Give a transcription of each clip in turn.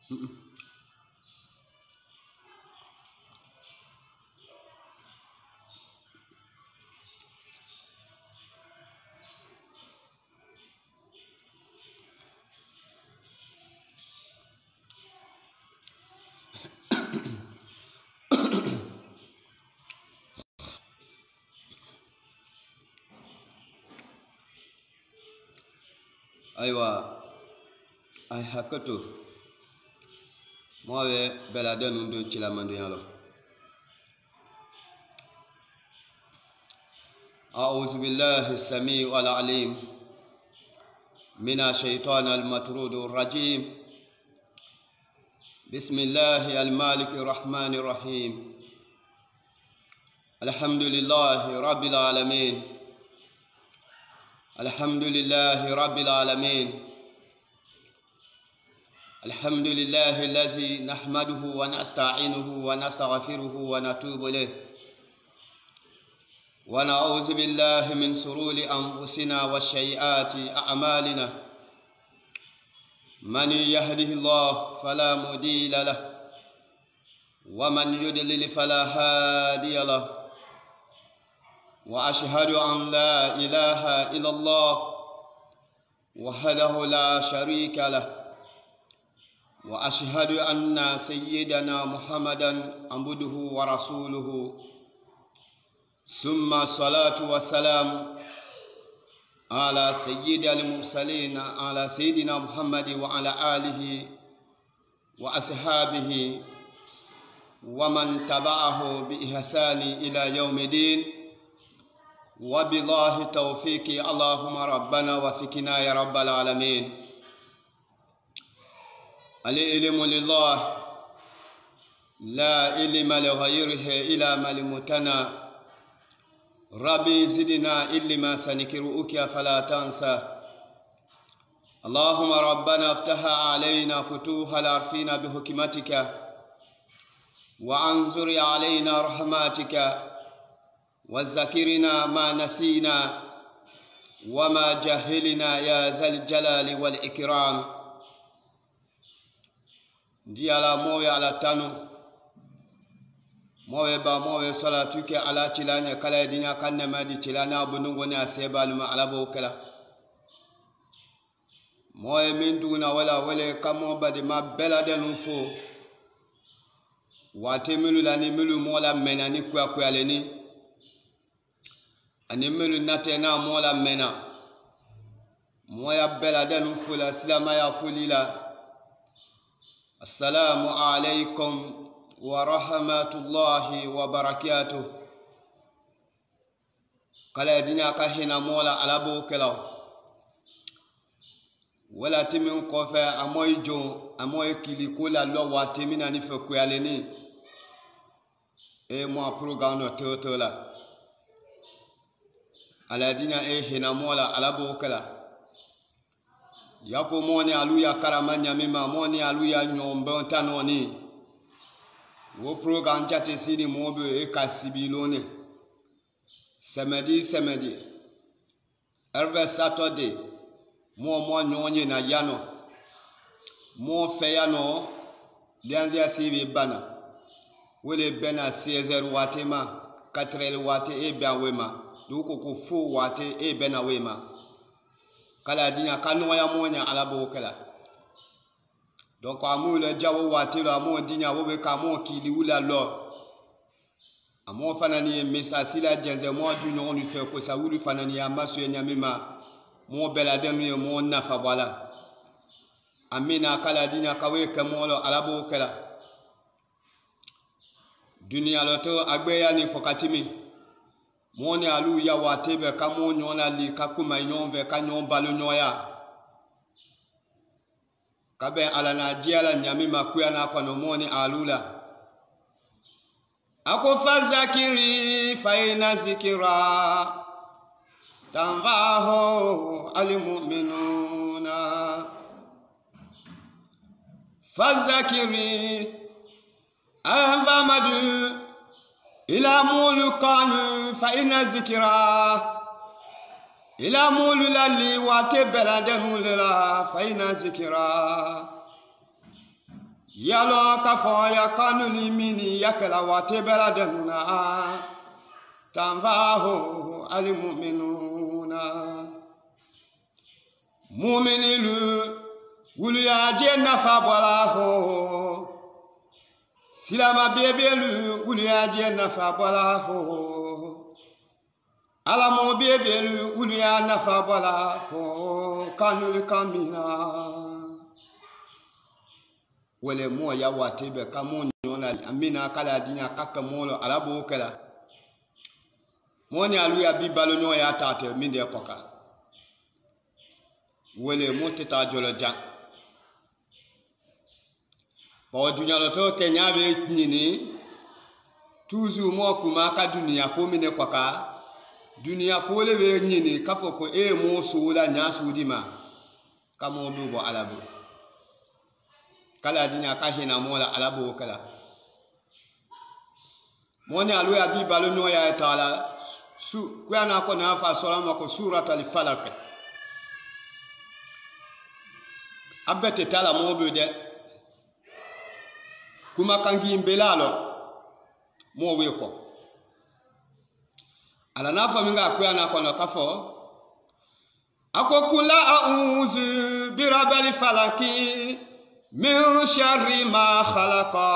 أيوة أي هكتو موي بلادن ندو تشلا منديالو. أعوذ بالله السميع العليم من الشيطان المطرود الرجيم. بسم الله المالك الرحمن الرحيم. الحمد لله رب العالمين. الحمد لله رب العالمين. الحمد لله الذي نحمده ونستعينه ونستغفره ونتوب إليه، ونعوذ بالله من شرور أنفسنا وسيئات أعمالنا. من يهده الله فلا مضل له، ومن يضلل فلا هادي له. وأشهد أن لا إله إلا الله وحده لا شريك له، وأشهد أن سيدنا محمدا عبده ورسوله. ثم الصلاة والسلام على سيد المرسلين، على سيدنا محمد وعلى آله وأصحابه ومن تبعه بإحسان إلى يوم الدين. وبالله توفيق، اللهم ربنا وفقنا يا رب العالمين. العلم لله لا علم لغيره إلا ما لمتنا. ربي زدنا علما سنقرئك فلا تنسى. اللهم ربنا افتح علينا فتوح العارفين بحكمتك، وانظر علينا رحماتك، وذكرنا ما نسينا وما جهلنا يا ذا الجلال والإكرام. دي على موي على تانو موي با موي صلاتك على تلاني كلا دينا كان ما دي تلانا بنغوني اسيبال ما على بوكلا موي من دون ولا كمو بدي ما بلادن فو واتملو لاني ملو مولا مناني كوا كوالني ani melu natena mola mena moya beladen fula silama ya fulila. Assalamu alaikum wa rahmatullahi wa barakatuh. Kala dina ka hina mola alabo kelaw wala timin kofe amoy jo amoy kiliko la lo watemina ni fe kuyaleni e mo programme totola aladina e hina mola alabo kala yako moni aluya karamanya mima moni aluya nyombe tanoni wo program jate sini mobe e kasibilone semedi every Saturday mo nyonye na yano mo feyano lianzia sibi bana wele bena 16 watema 4 wate e biawema duko ko fo wate e bena wema kala dina kanu ya monya alabo kala donc amu le jawo wate lo amu dinya wo be ka mo kili wula lo amu fanani message la jenze mo du nyon ni fe ko sa wulu fanani ya maso ya nyamima mo bela denu mo nafa bala amina kala dina kawe kamolo alabo kala dunia loto agbe ya ni fokatimi moni alu ya watebe kamo nyona li kakuma nyonve kanyon balu nyoya kabe ala na jiala nyami makuya na kono moni alula ako fazakiri faina zikira tanvaho almu'minuna fazakiri ahvamadu إلى مولكان فإن ذكرى إلى مول للي واتبلا دمولا فإن ذكرى yalo ka fo ya kanuni mini yakala wate bela demuna tanvahu almu'minuna mu'minilu wulu ya je nafa bolahu silama bebelu wulu ya je nafa bolahu alamo bebelu wulu ya nafa bolahu kanul kamina wale mo ya watebe kamo nyona amina kala dinya kaka molo alabo kala moni alu ya bibalo nyo ya tate minde koka wale mo teta jolo ja ba dunya lo to kenya be nyini toujours mo kuma ka dunya ko mine koka dunya ko le be nyini kafo ko e mo sula nya sudima kamo dubo alabo kala dinya ka hina mola alabo kala moni alu ya bibalo no ya taala su kwana ko na fa salama ko surat al falaq abete tala mo be de kuma kangi mbelalo mo we ko ala na fa minga kwana ko no kafo akokula a'udhu bi rabbil falaki min sharri ma khalaqa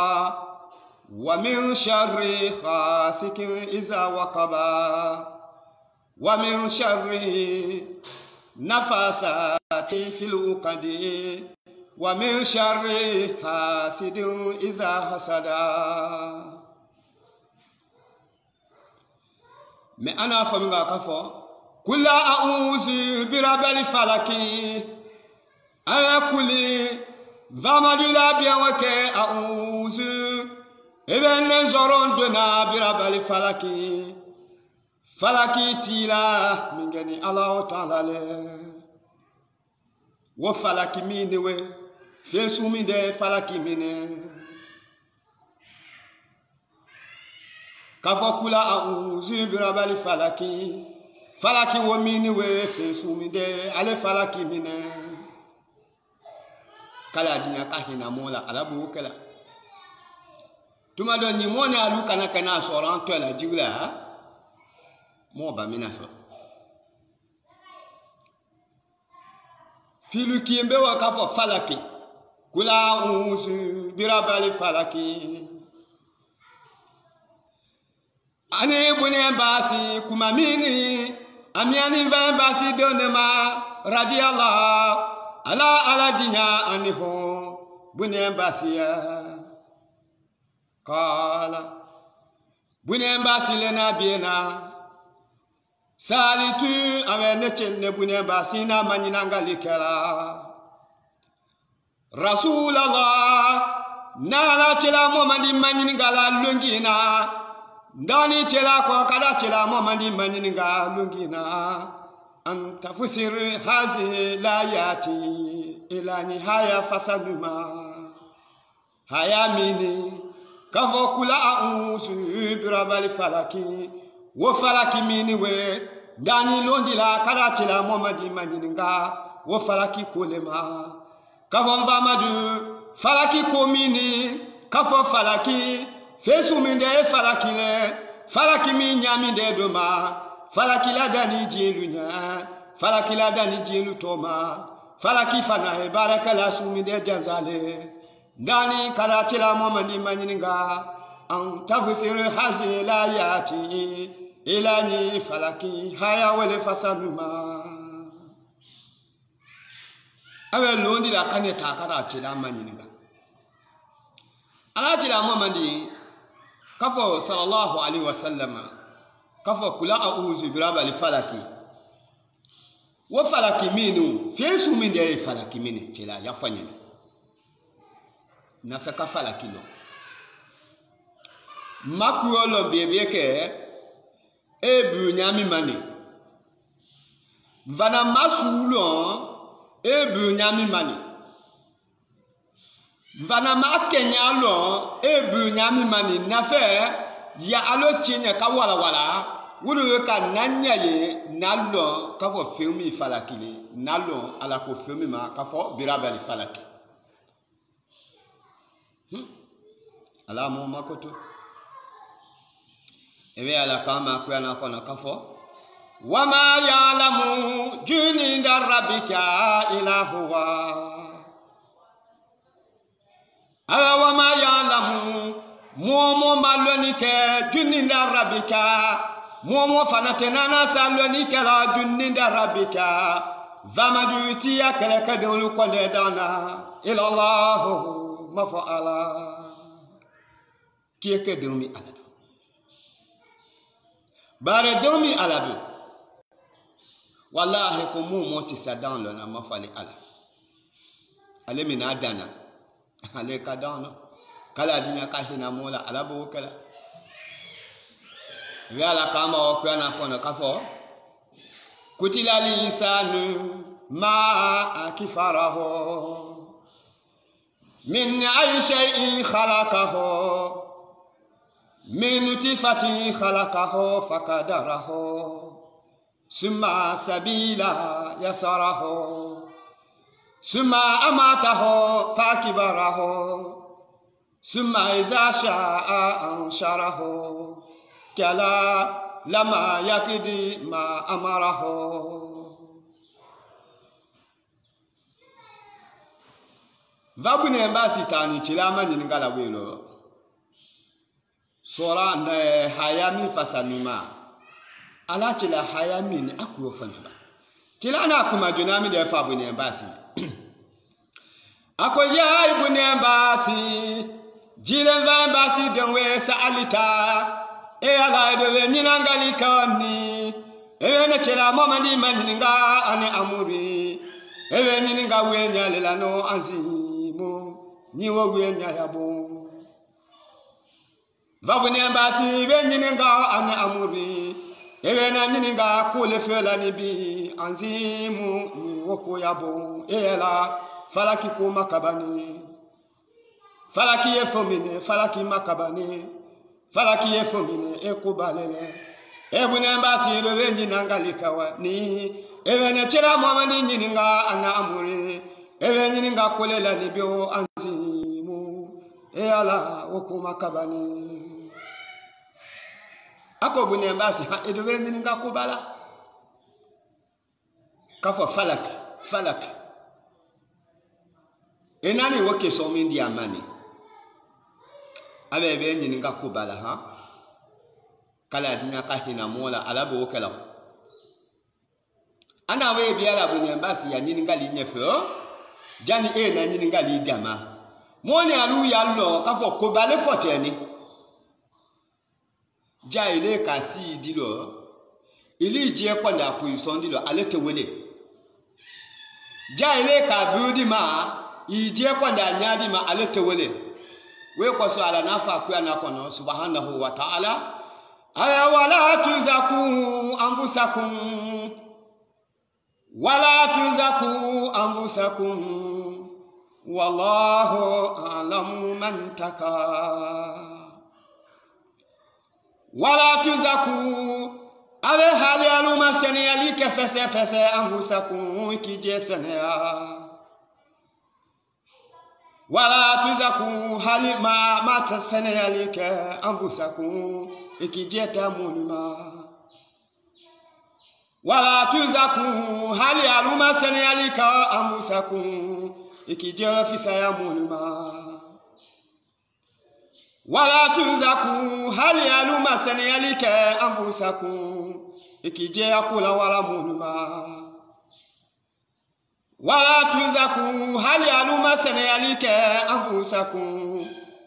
wa min sharri ghasikin iza waqaba wa min sharri nafasati fil uqadi wa min sharri hasidin iza hasada me ana faminga kafo kula a'udhu bi rabbil falaki akuli vamadula biawake a'udhu eben zoron dona bi rabbil falaki falaki tila mingani Allah ta'ala le wo falaki mine we fesu minde falaki mine kafokula a'udhu bi rabbil falaki falaki wo mine we fesu minde ale falaki mine kala dinya kahina mola alabu kala tuma don ni mo na lu kana kana soran to la digla mo ba minafa filu kiembe wa kafo falaki kula uzu birabali falaki ane bune basi kuma mini amiani va basi donema radiyallahu ala dinya aniho bune basiya kala bune basi lena biena salitu amene chenne bune basi na manyina ngalikela Rasulullah nala chela momandi manyini ngala lungina ndani chela ko kada chela momandi manyini ngala lungina anta fusir hazi la yati ila nihaya fasaluma haya mini kavokula a'udhu bi rabbil falaki wo falaki mini we ndani londila kada chela momandi manyininga wo falaki kolema kavon vamadu falaki komini kafo falaki fesu minde falaki le falaki mi nyaminde doma falaki la dani jelunya falaki la dani jelu toma falaki fana baraka la suminde janzale ndani kada chela momandi manyininga an tafsir hazi la yati ilani falaki haya wale fasaluma awe londi la kane takara chela manyininga ala chela momandi kafo sallallahu alaihi wasallam kafo kula a'udhu bi rabbil falaki wa falaki minu fesu min de falaki mini chela yafanyini na feka falaki no makuolo biebeke ebu nyami mani vana masulo ebu nyami mani vana makenya lo ebu nyami mani na fe ya alo chinya ka wala wala wulu ka nanya ye nalo ka fo filmi falaki le nalo ala ko filmi ma ka fo birabali falaki ala mo makoto ebe ala kama kwa na kona kafo wama ya'lamu junuda rabbika illa huwa ala wama ya'lamu momo malonike junuda rabbika momo fanatenana salonike la junuda rabbika vamaduti ya keleke de olu konde dana ila Allah mafa'ala kieke dumi alado bare dumi alado wallahi ko mu moti sadan lo na mafali ala ale mina dana ale kadano kala dinya ka hina mola alabo kala wala kama o kwa na fono kafo kutila lisanu ma akfarahu min ay shay'in khalaqahu min nutfatin khalaqahu faqadarahu summa sabila yasarahu summa amatahu fakibarahu summa iza sha'a ansharahu kala lama yakidi ma amarahu vabune mbasi tani chilama nyingala welo sora na hayami fasanuma ala chila hayami ni akuyo fanaba chila na kuma junami de fabune mbasi akoya ibune mbasi jile mbasi denwe sa alita e ala de nyinangali kani e ne chela mama ni maninga ane amuri e nyinga wenya lelano anzimu niwo wenya yabo vabune mbasi be nyinga ane amuri e na nyinga kule fela ni bi anzimu niwo ko yabo e la falaki ko makabani falaki ye fomine falaki makabani falaki ye fomine ekubalele ebune mbasi lo wenyi nangalikawa ni ebene chela mama ni nyinga ana amuri ebe nyinga kolela ni bio anzimu e ala okuma kabani ako bune mbasi ha edo wenyi ninga kubala kafo falak enani woke so mindi amani abe be nyini nga kubala ha kala dinya ka hina mola alabo kala ana we bi ala bunye mbasi ya nyini nga linye fo jani na nyini nga li gama moni alu ya lo ka fo kubale foteni ja ile ka si dilo ili je kwanda position dilo alete wele ja ile ka buidi ma ije kwanda nyadi ma alete wele we ko so ala nafa ku ana kono subhanahu wa ta'ala aya wala tuzaku anfusakum wallahu a'lamu man taka wala tuzaku abe hali aluma sene ali ke fese anfusakum ki je sene wala tuzaku hali ma tasene yalika anfusakum ikijeta mulima wala tuzaku hali aluma sene yalika anfusakum ikijera fisa ya mulima wala tuzaku hali aluma sene yalika anfusakum ikijera kula wala mulima wala tuzaku hali aluma sene yalike anfusakum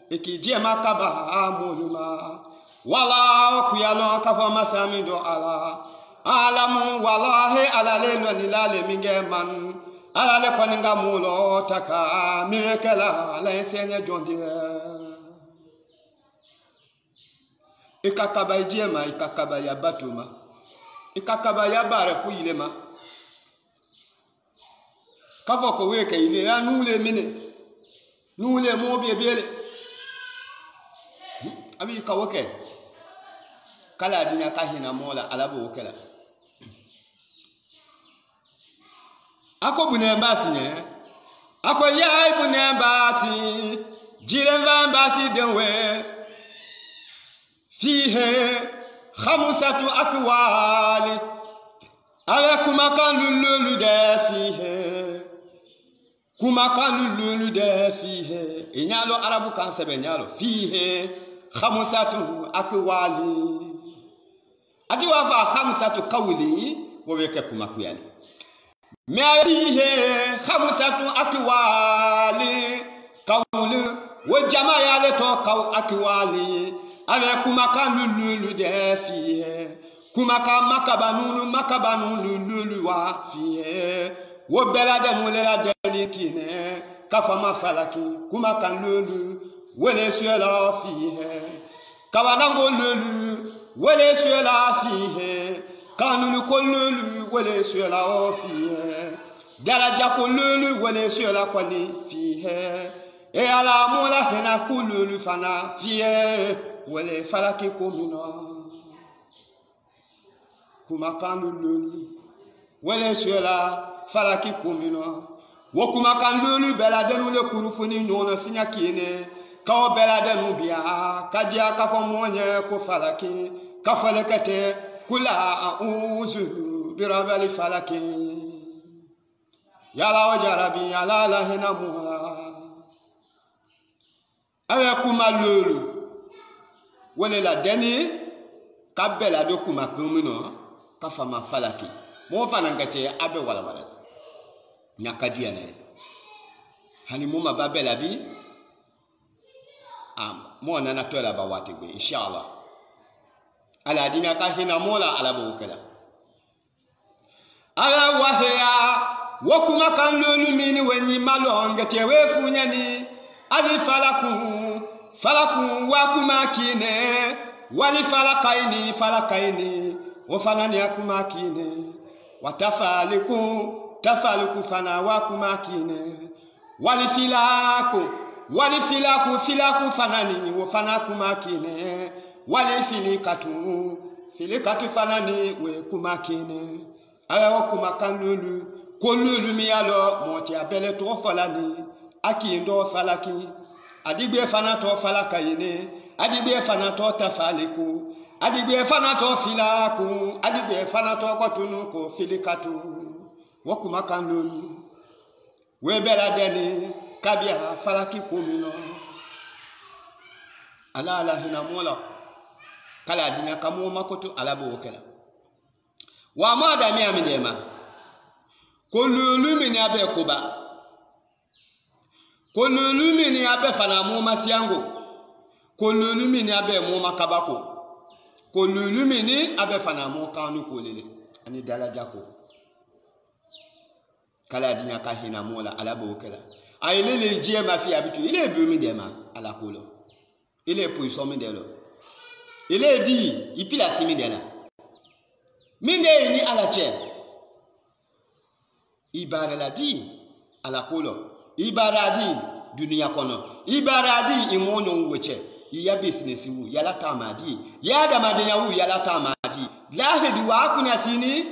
ikijie makaba amuluma wala kuyalo kafa masamido ala alamu wallahi ala lelo nilale minge man ala le koninga mulo taka mirekela la ensenye jondire ikakaba ijema ikakaba ya batuma ikakaba ya bare fu ilema kafo ko weke ile ya nule mine nule mo biebele abi ka woke kala dinya ka hina mola alabo wokela ako bune mbasi ne ako ya bune mbasi jilen van basi denwe fihe khamsatu akwali avec kumakan lulu de fihe kumakan lulu de fihe inyalo arabu kan sebe nyalo fihe khamsatu akwali ati wa fa khamsatu qawli wo be ke kumakuyali mais fihe khamsatu akwali qawli wo jama yale to kaw akwali avec kumakan lulu de fihe kumaka makabanunu lulu wa fihe wo belade mulela deni kine kafama falaki kumaka lulu wele suela fihe kabanango lulu wele suela fihe kanunu ko lulu wele suela fihe daraja ko lulu wele suela kwani fihe e ala mula hena kululu fana fihe wele falaki komino kumakanu lulu wele suela falaki komino wo kumakan lulu beladenu le kurufuni nyono sinya kine kaw beladenu biya kadia kafo monye ko falaki kafalekate kula auzu birabali falaki yala wajarabi yala la hina muha awe kumalulu wele la deni kabela do kumakumino kafama falaki mo fanangate abe wala wala nyakadia ne hani mo mababela bi mo nana tola ba watigbe inshallah ala dinya ka hina mola ala bukala ala wahya wokuma kan lulu mini wenyi malo ngate we funyani ali falaku wakuma kine wali falakaini wafanani akuma kine watafaliku fana wakuma kine wali filaku fanani wafana kuma kine wali filikatu fanani we kuma kine ayo kuma kanulu kolulu miyalo moti abele to falani akindo falaki adigbe fana to falakaine adigbe fana to tafaliku adigbe fana to filaku adigbe fana to kotunu ko filikatu wokuma kanulu we bela deni kabia falaki komino ala hina mola kala dinya kamo makoto alabo okela wa ma da mi amidema kolulu mini abe kuba kolulu mini abe fana mu masiango kolulu mini abe mu makabako kolulu mini abe fana mu kanu kolele ani dalaja ko kala dinya ka hina mola alabo okela ayele jie ma fi abitu ile bumi dema ala kolo ile puiso mi delo ile di ipila simi dela minde ni ala che ibara la di ala kolo ibara di dunia kono ibara di imonyo weche ya business wu yala tamadi ya da madenya wu yala tamadi lahidi wa kunya sini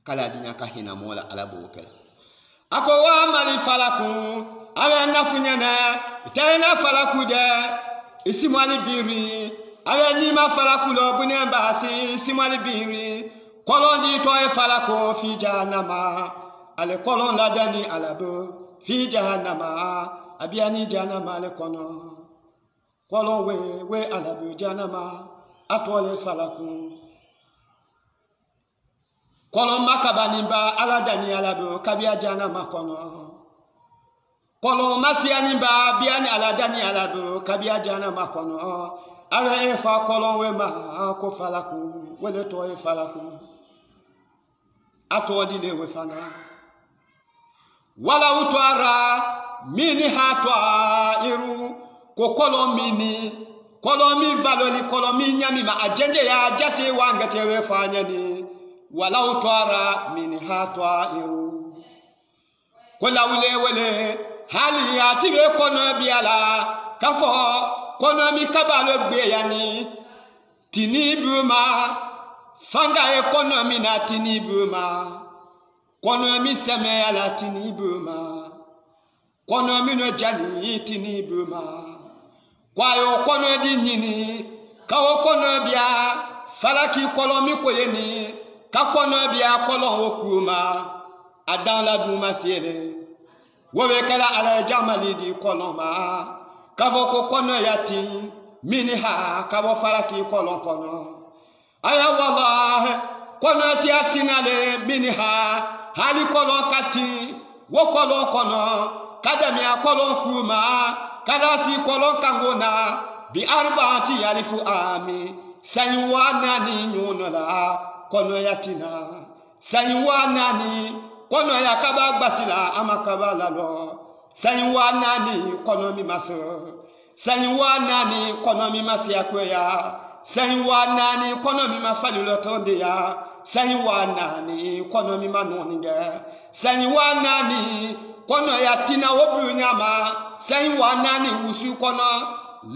kala dinya ka hina mola ala bokela ako wa mali falaku awe nafunyana tayna falaku de isimali biri awe ni ma falaku lo bunen basi simali biri kolon di to e falako fi jahannama ale kolon la dani alabo fi jahannama abiani jahannama le kono kolon we alabo jahannama atole falaku kolon makabanimba ala dani alabo kabia jahannama kono kolon masianimba biani ala dani alabo kabia jahannama kono awe e fa kolon we ma ko falaku wele to e falaku atodi le we fana wala utwara mini hatwa iru ko kolomini kolomi valoli kolomi nyami ma agende ya jate wangate we fanyani wala utwara mini hatwa iru kola wele hali atiwe kono biala kafo kono mi kabalo gbe yani tinibuma fanga economy na tinibuma kono mi seme ala tinibuma kono mino jani tini buma kwayo kono di nyini kawo kono bia falaki kolomi koyeni ka kono bia kolon okuma adan la duma siele wowe kala ala jamali di koloma kavo ko kono yati minha kavo falaki kolon kono aya wallahi kono ti atinale minha hali kolon kati wo kolon kono kadamia kolon kuma kadasi kolon kangona bi arba'ati alifu ami saywana ni nyonola kono yatina saywana ni kono yakaba gbasila amakaba lalo saywana ni kono mi maso saywana ni kono mi masia koya saywana ni kono mi mafalulo tonde ya saywana ni kono mi manoninge saywana ni kono yatina wobu nyama saywana ni usu kono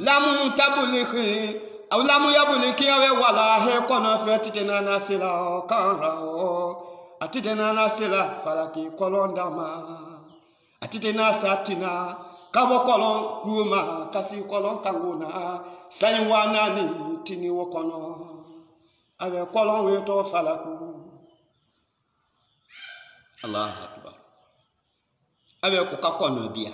lamu tabulikhi aw lamu yabuliki awe wala he kono fetitena nasila kanrao atitena nasila falaki kolondama atitena satina kabo kolon kuma kasi kolon kanguna saywana ni tini wo kono awe kolon weto falaku Allah akbar awe ko ka kono bia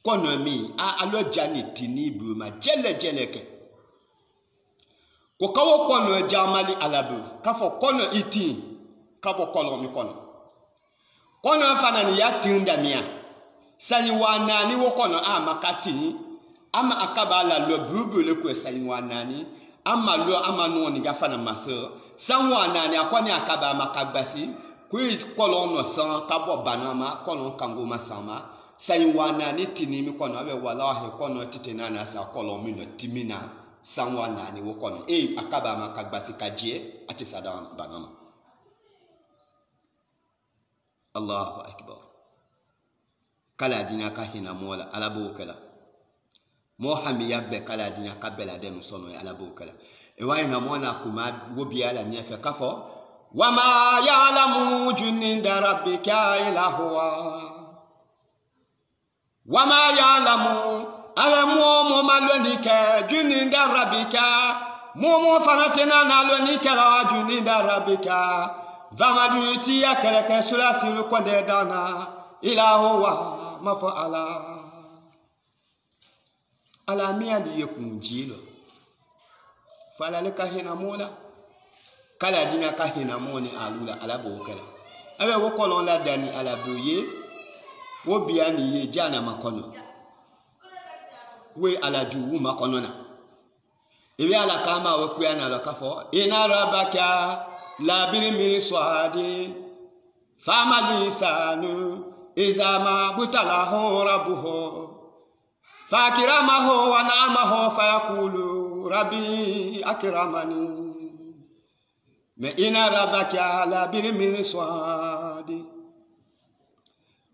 kono mi alo jani tini buma jeleke ko kawo kono jamali alabu kafo kono iti kabo kono mi kono fanani ya tinda mia sani wanani wo kono makati ama akaba la lo brubule ko sani wanani ama lo ama no ni gafana maso san wanani akwani akaba makabasi ku kono no san kabo banama kono kango masama sani wanani tinimi kono abe wallahi kono titena na sa kono mino timina san wanani wo kono akaba makagbasi kajie ati sadama banama Allahu akbar kala dina ka hina mola alabo kala mo hami yabbe kala dina ka bela dem sono alabo kala e wayna mona kuma wobi ala nyefe kafo wama ya'lamu juninda rabbika illa huwa wama ya'lamu ala mo malonike juninda rabbika mo fanatena na lonike la juninda rabbika Vamadu tia keleke sula silu konde dana ila huwa mafa'ala ala miandi yekunjilo fala leka hina mola kala dina ka hina moni alula ala bokala abe wo kolon la dani ala boye wo biani ye jana makono we ala juwu makono na ewe ala kama we kuyana la kafo ina rabaka la birimiri swadi fama lisanu izama butalahu rabbuhu fakiramahu wa na'amahu fayaqulu rabbi akramani me ina rabbaka la birimiri swadi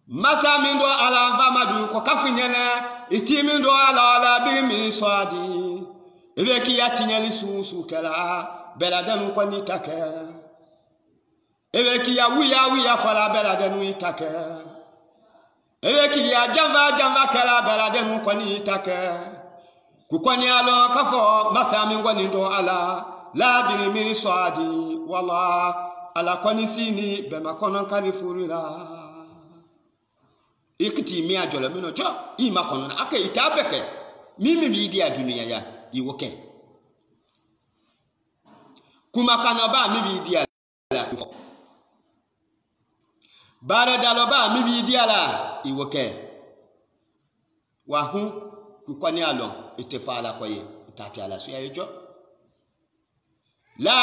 masamindo ala famadu ko kafunyana itimindo ala birimiri swadi ebe ki yatinyali susu kala beladanu ko ni take ebe ki ya wiya fala beladanu itake ebe ki ya jamba kala beladanu ko ni take ku ko ni alo kafo masami ngoni ndo ala la bini miri swadi wala ala ko ni sini be makono karifurila ikiti mi ajolo mino jo i makono aka itabeke mimi bi di adunia ya iwoke kuma kanoba mi bi di ala bara daloba mi bi di ala iwoke wa hu ku kwani alon itefala koye tati ala so yayo la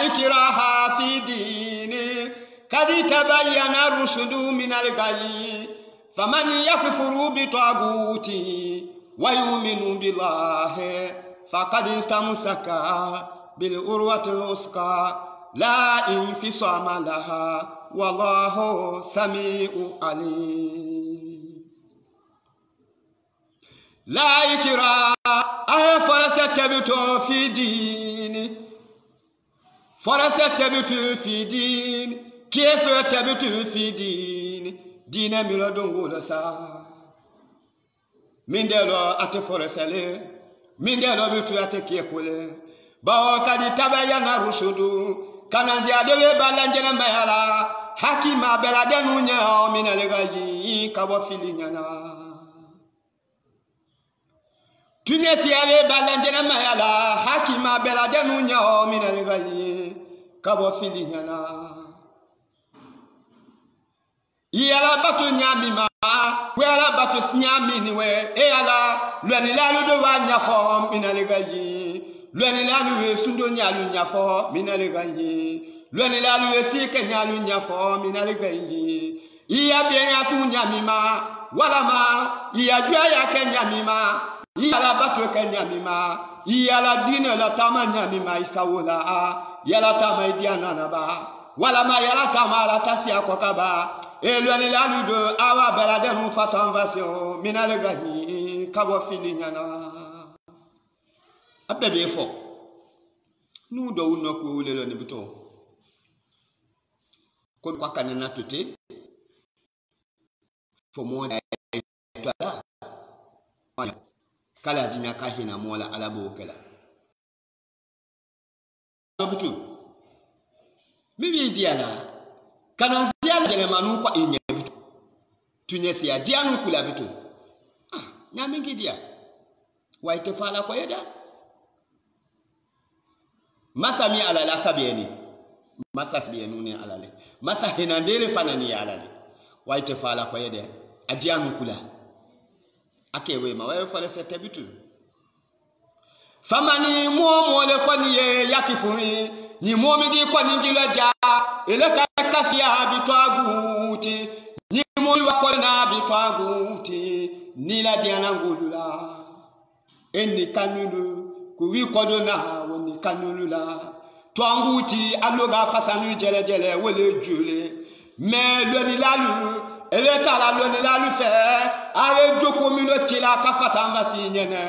ikraha fi dini kadi tabayyana rushdu min al-ghayy faman yakfuru bi taguti wa yu'minu billahi faqad istamsaka bil urwatil usqa la infisama laha wallahu sami'u alim la ikra farasatabitu fi dini farasatabitu fi dini kayfa tabitu fi dini dine milo dongo lo sa mindelo ate foresele mindelo bitu ate kiekole bawo kadi tabaya na rushudu kanazia dewe balanjena mayala hakima beladenu nya minalegaji kabo filinyana tunyesi ave balanjena mayala hakima beladenu nya minalegaji kabo filinyana yala batu nyamima wala batu nyamini we ala lwani lalu do wa nyafo minalegaji lwani lalu we sundo nyalu nyafo minalegaji lwani lalu we sike nyalu nyafo minalegaji iya bien tu nyamima wala ma iya jwa ya ke nyamima yala batu ke nyamima yala dine la tama nyamima isawola yala tama idiana na ba wala ma yala tama la tasia kokaba elwani lalu do awa beladenu fatanvasio minalegaji kabo filinyana abebe fo nu do unoko ulelo ni buto ko kwa kanena tuti fo mo da tola kala dinya kahina mola alabo kala butu mibi diala kana ziala jele manu kwa inye butu tunyesi ya dianu kula butu nyamingi dia waite fala ko yeda masa mi alala sabieni masa sabienu ni alale masa hinandele fanani alale waite fala ko yeda adianu kula akewe ma wae fala sete butu famani mo le ko ni yakifuni ni momi di ko ni gilaja eleka kafia bitwaguti ni moyi wa ko na bitwaguti ni la diana ngulula eni kanulu kuwi kodona woni kanulula twanguti aloga fasanu jele jele wele jule me loni lalu eleta la loni lalu fe ave joko mi no chila kafata mbasi nyene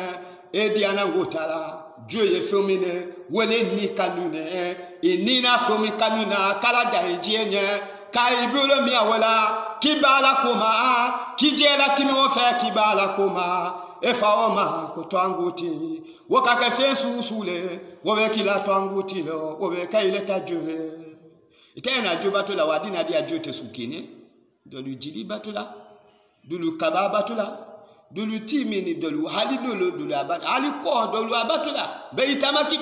e diana ngutala Dieu est féminin, wele ni kanune, ni na fomi kanuna, kala da hijienye, kaibulo miya wala, kibala koma, kijela tino fe kibala koma, efa oma kutwanguti, wakake fe susule, wawe kila twanguti lo, wawe kaile tajue. Itena jo batula wadina dia jo te sukine, dolu jili batula, dulu kaba batula, dulu timini dulu hali dulu abat hali ko dulu abatula be itamaki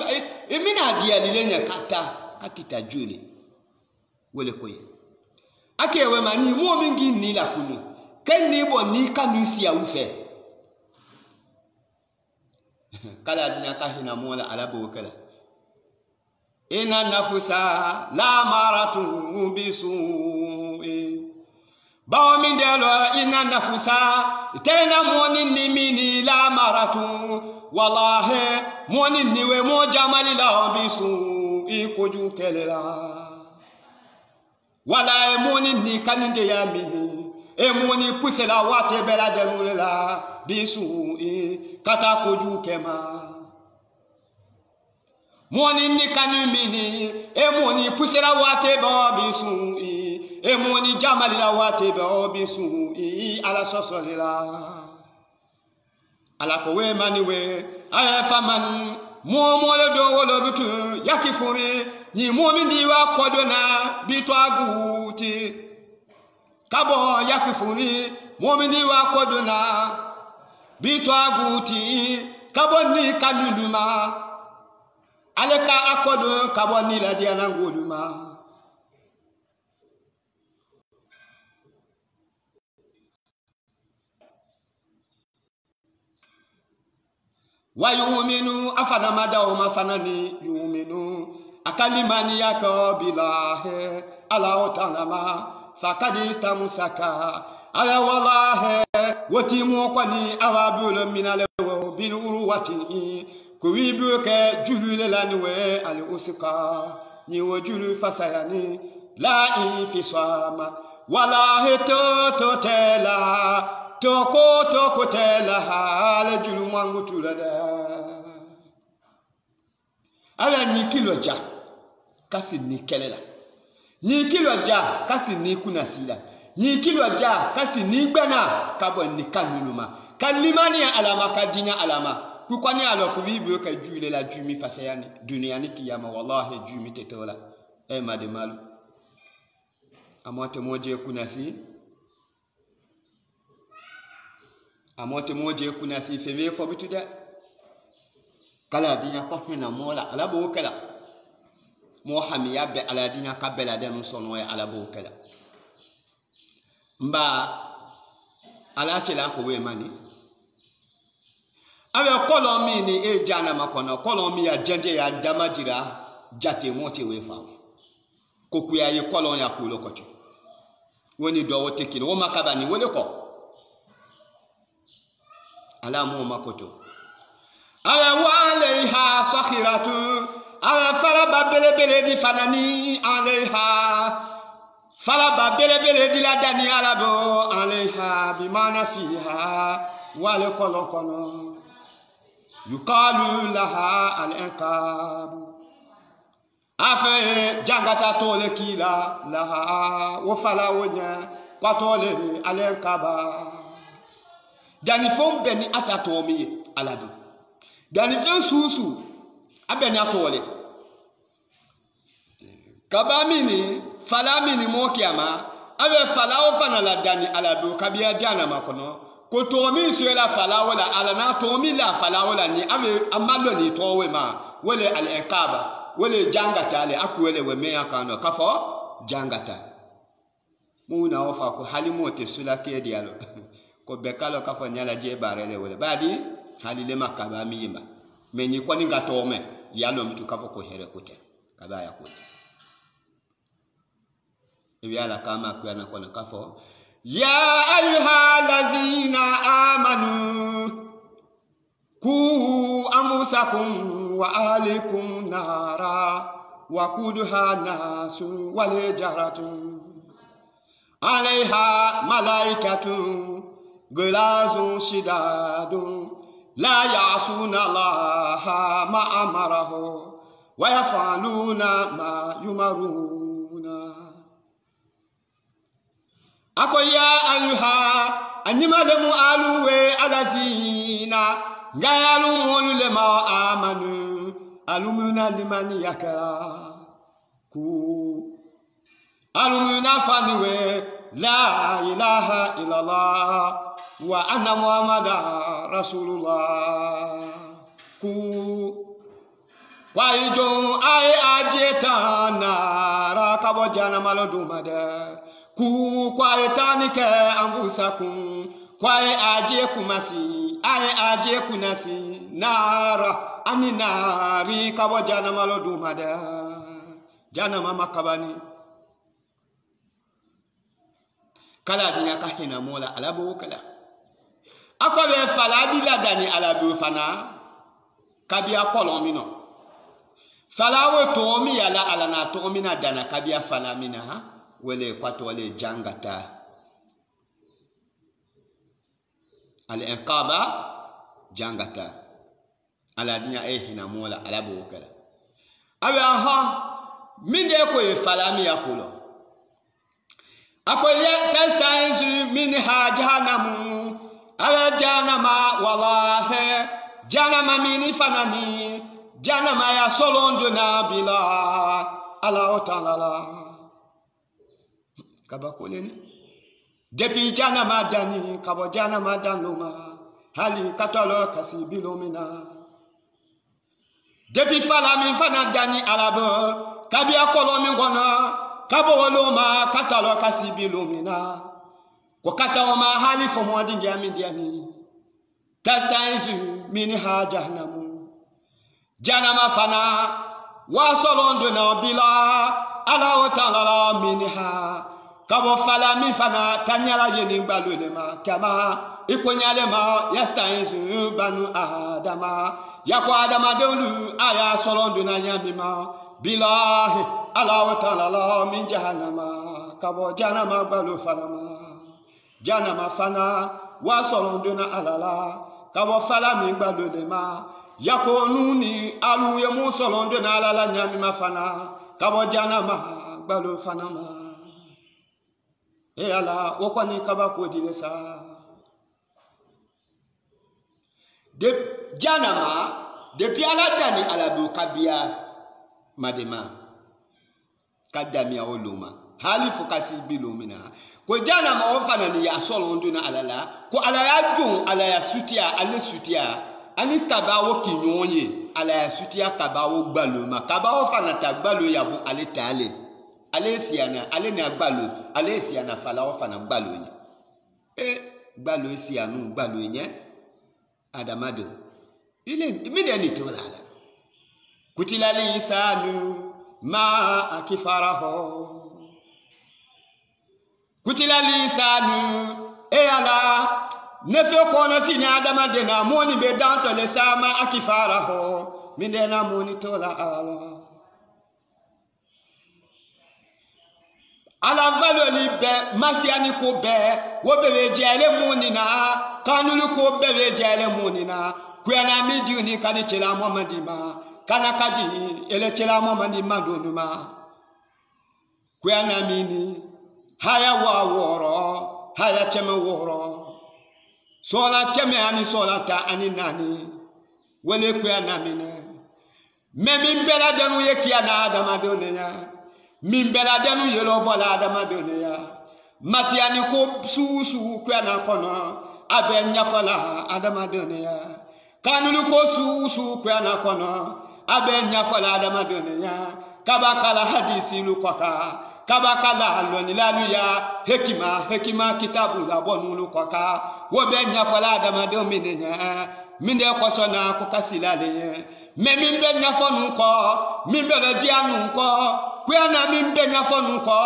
emina dia dilenya kata akita jule wele koye akewe mani mo mingi ni la kunu kenni bo ni kanusi ya ufe kala dinya kahina mola alabo kala ina nafusa la maratu bisu bawo mindelo ina nafusa tena moni nimini la maratu wallahi moni niwe mo jamali la bisu ikoju kelela wala moni ni kaninde ya mini e moni pusela wate bela demulela bisu kata koju kema moni ni kanumini e moni pusela wate ba bisu emoni jamali la wate be obisu ala sosolila ala ko we maniwe aya faman mo le do wolo bitu yakifuri ni momi ndi wa kodona bitwaguti kabo yakifuri momi ndi wa kodona bitwaguti kabo ni kanuluma aleka akodo kabo ni la dia nanguluma wa yu'minu afana madaw mafanani yu'minu akalimani yaka billahi ala ta'ala fakadista musaka ala wallahi watimu kwani awabul minale bil urwati kuwibuke julule laniwe al usqa ni wajulu fasayani la infisama wallahi totela toko tela hala julu mwangu tulada ala ni kiloja kasi ni kelela ni kiloja kasi ni kuna sila ni kilo ja kasi ni gbana kabo ni kanuluma kalimani alama kadinya alama ku kwani alo ku bibu ka juile la jumi fasayani dunia ni kiyama wallahi jumi tetola e made malu amote moje kunasi feme fo bitude kala dinya ko fina mola ala bo kala mo hamiya be ala dinya kabela den sono ya ala bo kala mba ala chela ko we mani abe kolomi ni e jana makono kolomi ya jenje ya damajira jate moti we fa koku ya ye kolon ya kulo kocho woni do wote kino wo makaba ni wole ko ala mo makoto ala walaiha sakhiratu ala faraba bele di fanani alaiha faraba bele di la dani ala bo alaiha bimana fiha wal kolokono yuqalu laha al-iqab afa jangata tole kila laha wa fala wonya kwatole al-iqaba dani fom beni atatomi alado dani fen susu abeni atole kabamini falamini mokiama abe falawo fana la dani alado kabia jana makono ko tomi sela falawo la alana tomi la falawo la ni abe amalo ni towe ma wele al-iqaba wele jangata le akwele we me akano kafo jangata muna ofa ko halimote sulake dialo ko bekalo kafo nyala je barele wele badi halile makaba miyima meni ko ni ngatome yalo mtu kafo ko here kote kaba ya kote ibi ala kama kwana kona kafo ya ayuha lazina amanu ku amusakum wa alikum nara wa kudha nasu wal jaratun alaiha malaikatun gulazun shidadun la ya'suna allaha ma amarahu wa yaf'aluna ma yumaruna akoya ayuha animalamu aluwe alazina gayalu mulema amanu alumuna limani yakara ku alumuna faniwe la ilaha illallah wa anna muhammadar rasulullah ku waijo ai ajetana rakabojana malodumada ku kwaetani ke ambusakum kwae aje kumasi ai aje kunasi nara ani nari kabojana malodumada jana mama kabani kala dinya kahina mola alabo kala akobe fala bila dani alabo fana kabia kolomino fala we to mi yala alana to mina dana kabia fala mina ha wele kwato wale jangata al-iqaba jangata ala dinya hina mola alabo kala awe aha minde ko e fala mi yakulo akoye tastanzu minha jahannamu ala jahannama wallahi jahannama mini fanani jahannama ya solondo na bila ala ta'ala kabakoleni depi jahannama dani kabo jahannama danuma hali katalo kasibilomina depi falami fana dani alabo kabia kolomi ngona kabo woloma katalo kasibilomina ko katawama hali fo modi ngami diani tastanzu minha jahannamu jahannama fana wa solondo na bila ala ta'ala minha kabo falami fana tanyala yeni gbalolema kama ikonyale ma yastanzu banu adama yako adama dolu aya solondo na nyamima bilahi ala ta'ala min jahannama kabo jahannama gbalo falama jahannama fana wa solondo na alala kabo falami gbalolema yako nuni alu yemu solondo na alala nyamima fana kabo jahannama gbalo fanama e ala o ko ni kaba ko dire sa de janama de piala dani ala do kabia madema kadamia oluma halifu kasi bilumina ko janama o fanani ya solo nduna alala ko ala ya jun ala ya sutia ale sutia ani kabawo kinyonye ala ya sutia kabawo gbaluma kabawo fanata gbalo yabo ale tale ale siana ale na gbalo ale siana falawo fana gbalo nya gbalo sianu gbalo nya adamado ile mideni tolala kutila lisanu ma akifaraho kutila lisanu ala nefe kono fini adama dena moni be danto le sama akifaraho mindena moni tola ala valoli be masiani ko be wo be jele moni na kanulu ko be jele moni na kuyana miji ni kani chela momadima kana kadi ele chela momadima donduma kuyana mini haya wa woro haya cheme woro sola cheme ani sola ta ani nani wele kuyana mine memi bela denu yekia na adama doneya mimbela denu yelo bola adama doneya masiani ko susu kuyana kono abe nyafala adama doneya kanulu ko susu kuyana kono abe nyafala adama doneya kabakala hadisi lukoka kabakala lonilalu ya hekima kitabu la bonu lukoka wobe nyafala adama domenenya minde ko sona ko kasilale me mimbe nyafonu ko mimbe le dianu ko kuyana mimbe nyafonu ko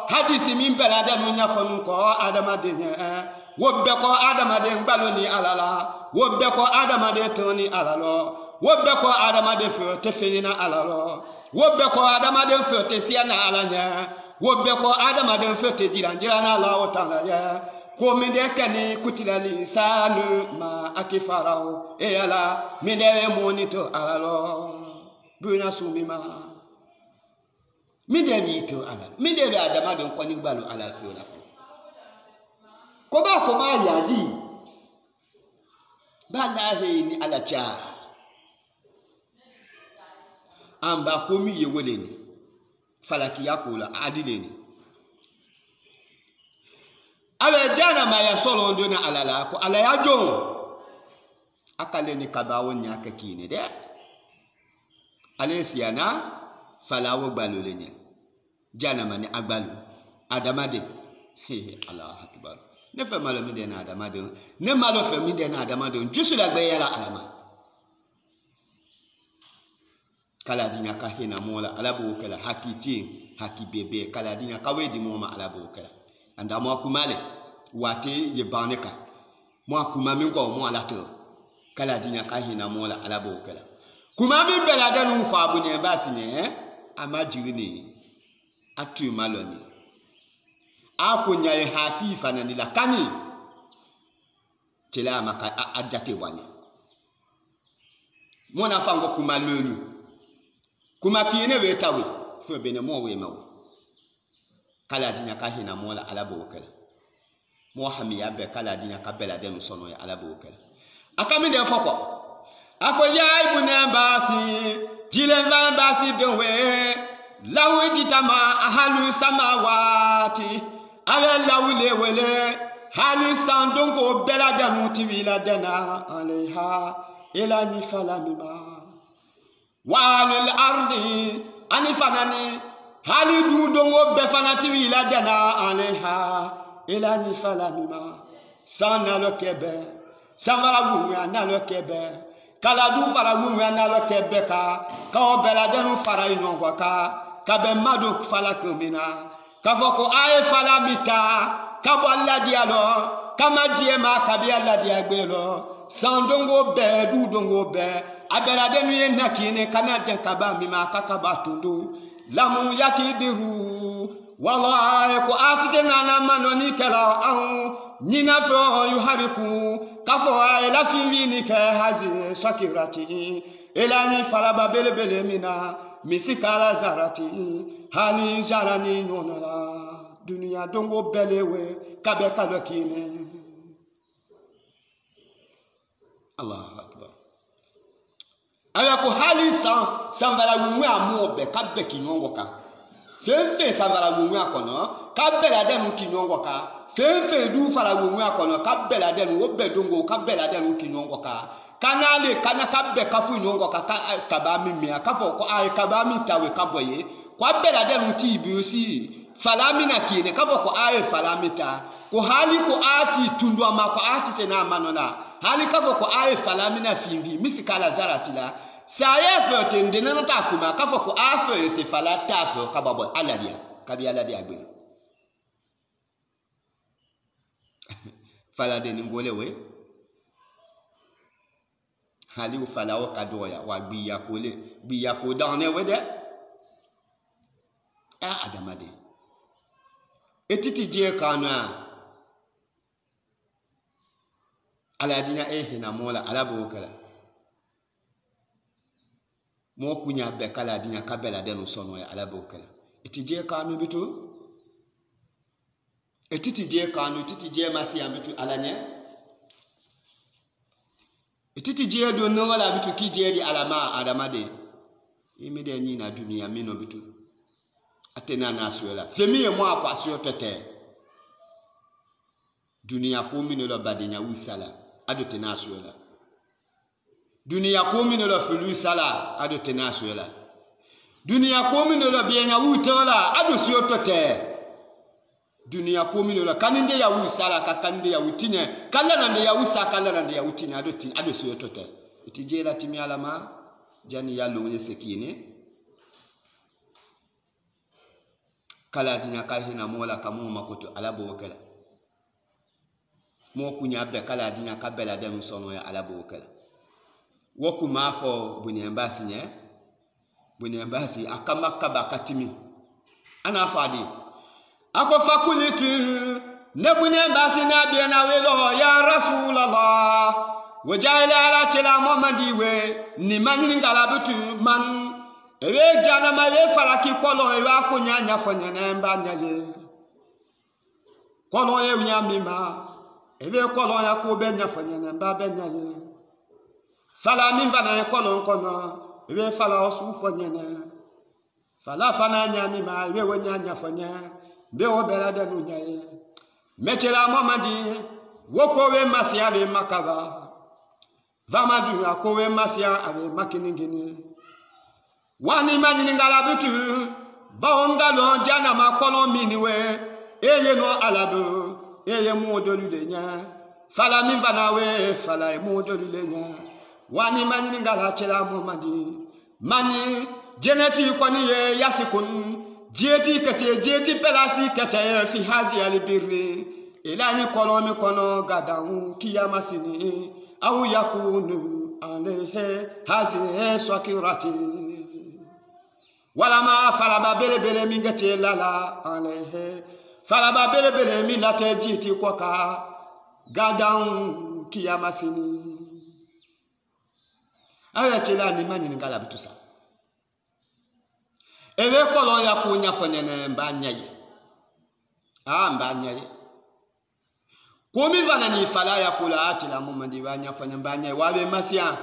hadisi mimbe la danu nyafonu ko adama denya wobe ko adama de ngbaloni alala wobe ko adama de toni alalo wobe ko adama de fo tefenina alalo wobe ko adama de fo tesiana alanya wobe ko adama de fo te jirana la wotala ya ko minde kani kutila lisanu ma akifarao ala minde monito alalo dunya sumima minde vito ala minde be adama de ko ni gbalo ala fi ola fo ko ba yadi bana he ni alacha amba komi yeweleni falaki yakula adileni awe jana maya solo ndona alala ko ala ya jon akaleni kabawo nya kakini de alesiana falawo gbalolenya jana mani agbalu adamade Allah akbar ne fe malo mi de na adamade ne malo fe mi de na adamade jusu la gbe yala alama kala dinya ka hina mola alabo kala hakiti hakibebe kala dinya ka wedi moma alabo kala anda mo kumale wate ye baneka mo kuma min ko mo alato kala dinya ka hina mola alabo kala kuma min bela danu fa bunye basine amajiri atu maloni akunya ye haki fanani la kani tela maka adjate wani mona fango kuma lolu kuma kine wetawe fo bene mo we mawo kala dinya ka hina mola alabo kala mo hamiya be kala dinya ka bela denu sono ya alabo kala akami de foko akoya ibune basi jilen van basi dewe lawjitama ahalu samawati ala lawle wele hali sandongo bela denu tiwila dena alaiha ila ni falamima walil ardi ani fanani hali du dongo be fanati wila dana alaiha ila ni falamima sana lo kebe samara wunya na lo kebe kala du fara wunya na lo kebe ka o bela denu fara inongo ka be madu fala kumina ka foko ay falamita ka bolla dialo kama diema ka bi alla diagbelo sandongo be du dongo be abela denu ye nakine kanade kaba mima kakaba tundu lamu yakidiru wallahi ko atide nana manoni kala au nina fo yuhariku kafo ay la finvini ke hazi shakirati elani falaba belebele mina misikala zarati hali jarani nonala dunia dongo belewe kabe kalokine Allahu akbar aya ko hali san vala wunwe amobe kabe kinyongo ka fefe san vala wunwe akono kabe la denu kinyongo ka fefe du fala wunwe akono kabe la denu obe dongo kabe la denu kinyongo ka kanale kana kabe kafu nyongo ka kabami mia kafo ko ay kabami tawe kaboye kwa bela denu tibi osi falami na kine kafo ko ay falamita ko hali ko ati tundwa ma ko ati tena manona hali kafo ko ay falami na fivi misikala zaratila saye fete ndene na takuma kafo ko afe se falata afe kababo aladia kabi aladia gbe falade ni ngolewe hali u falawo kadoya wa biya ko dane wede adamade etiti je kana aladina hina mola alabo kala mo kunya be kala dina kabela denu sono ya alabo kala etiti je kanu bitu etiti je kanu titi je masi ambitu alanya etiti je do no wala bitu ki je di alama adamade imede nyi na dunia mino bitu atena na suela femi e mo akwa sio tete dunia ko mino lo badenya wisala ado tena suela dunia ko mino lo fulu sala ado tena suela dunia ko mino lo bienya wutola ado sio tete dunia ko mino lo kaninde ya wisala ka kaninde ya wutine kala nande ya wisa kala nande ya wutine ado sio tete itijela timi alama jani ya lonye sekine kala dina ka hina mola kamu makoto alabo wakala mo kunya be kala dina ka bela dem sono ya alabo wakala woku mafo bunyembasi nye bunyembasi akamaka bakatimi ana fadi ako fakulitu ne bunyembasi na bi na welo ya rasulullah wajaila ala chela muhammadi we ni manini ngalabutu man ewe jana ma we falaki kolo e wa kunya nya fanya na mba nyaje kolo e unya mima ewe kolo ya ko be nya fanya na mba be nyaje fala mimba na kolo kono ewe fala osu fanya na fala fana nya mima ewe wonya nya fanya be o bela de nunya e mechela muhammadi woko we masia be makaba vamadu akowe masia ave makiningini wani manini ngalabutu baongalo jana makolo miniwe eye no alabu eye modolule nya fala mivanawe fala modolule nya wani manini ngalachela muhammadi mani jeneti kwani ye yasikun jeti kete jeti pelasi kete fi hazi albirri ilahi kolomi kono gadawu kiyamasini au yakunu alayhi hazi swakirati wala ma falaba bele mingati lala alayhi falaba bele milate jiti kwaka gadan kiyamasini aya chela ni manyi ngala bitusa ewe kolo yakunya fanyene mbanyaye mbanyaye komi vana ni fala yakula atila mumandi wanya fanya mbanyaye wabe masia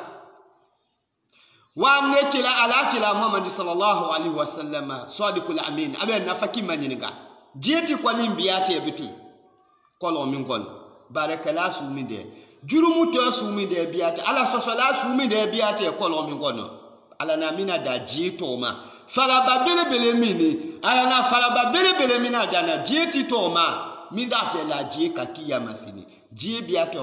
wane chila ala chila Muhammad sallallahu alaihi wasallam sadiqul amin abe nafaki manyinga jeti kwa nimbiate bitu kolo mingol barakala suminde jurumu to suminde biate ala sosola suminde biate kolo mingono ala na mina da jito ma fala babele mini ala na fala babele mina dana jeti to ma mindate la je kakia masini je biate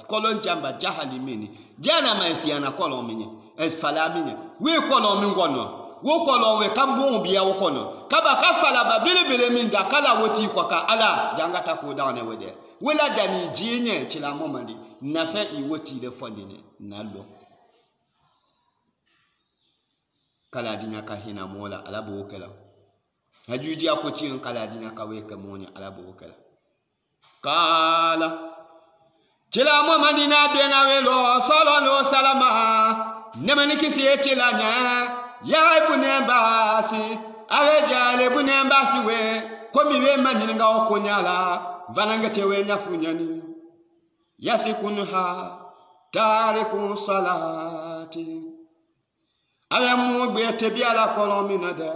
kolon jamba jahali mini jana maisiana kolo minye falamine we kolo mingono wo kolo we kambo biya wo kono kaba ka fala ba bele minda kala woti kwa ka ala jangata ko dane wede wala dani jinye chila momandi nafa I woti le fondine nalo kala dinya ka hina mola ala bo kala hajuji akoti kala dinya ka we ka monya ala bo kala kala chila momandi na bena welo sallallahu salama nemani kisi echilanya ya ibune mbasi awe jale ibune mbasi we komi we manyininga okonyala vananga tewe nyafunyani yasikunha tariku salati awe mugbe tebiala kolomina da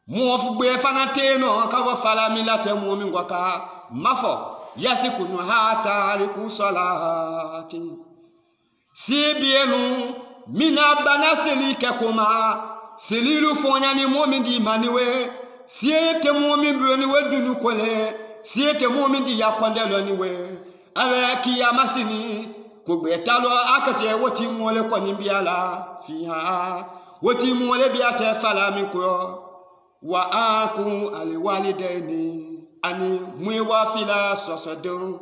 mo fugbe fanateno ka wa fala milate mo mingwaka mafo yasikunha tariku salati sibienu mina bana selike kuma selilu fonyani momin di maniwe siete momin broni wedunu kole siete momin di yakondelo niwe awe kiyamasini kugbe talo akate woti mole koni biala fiha woti mole biate fala miko wa aku alwalidaini ani mwiwa fila sosodon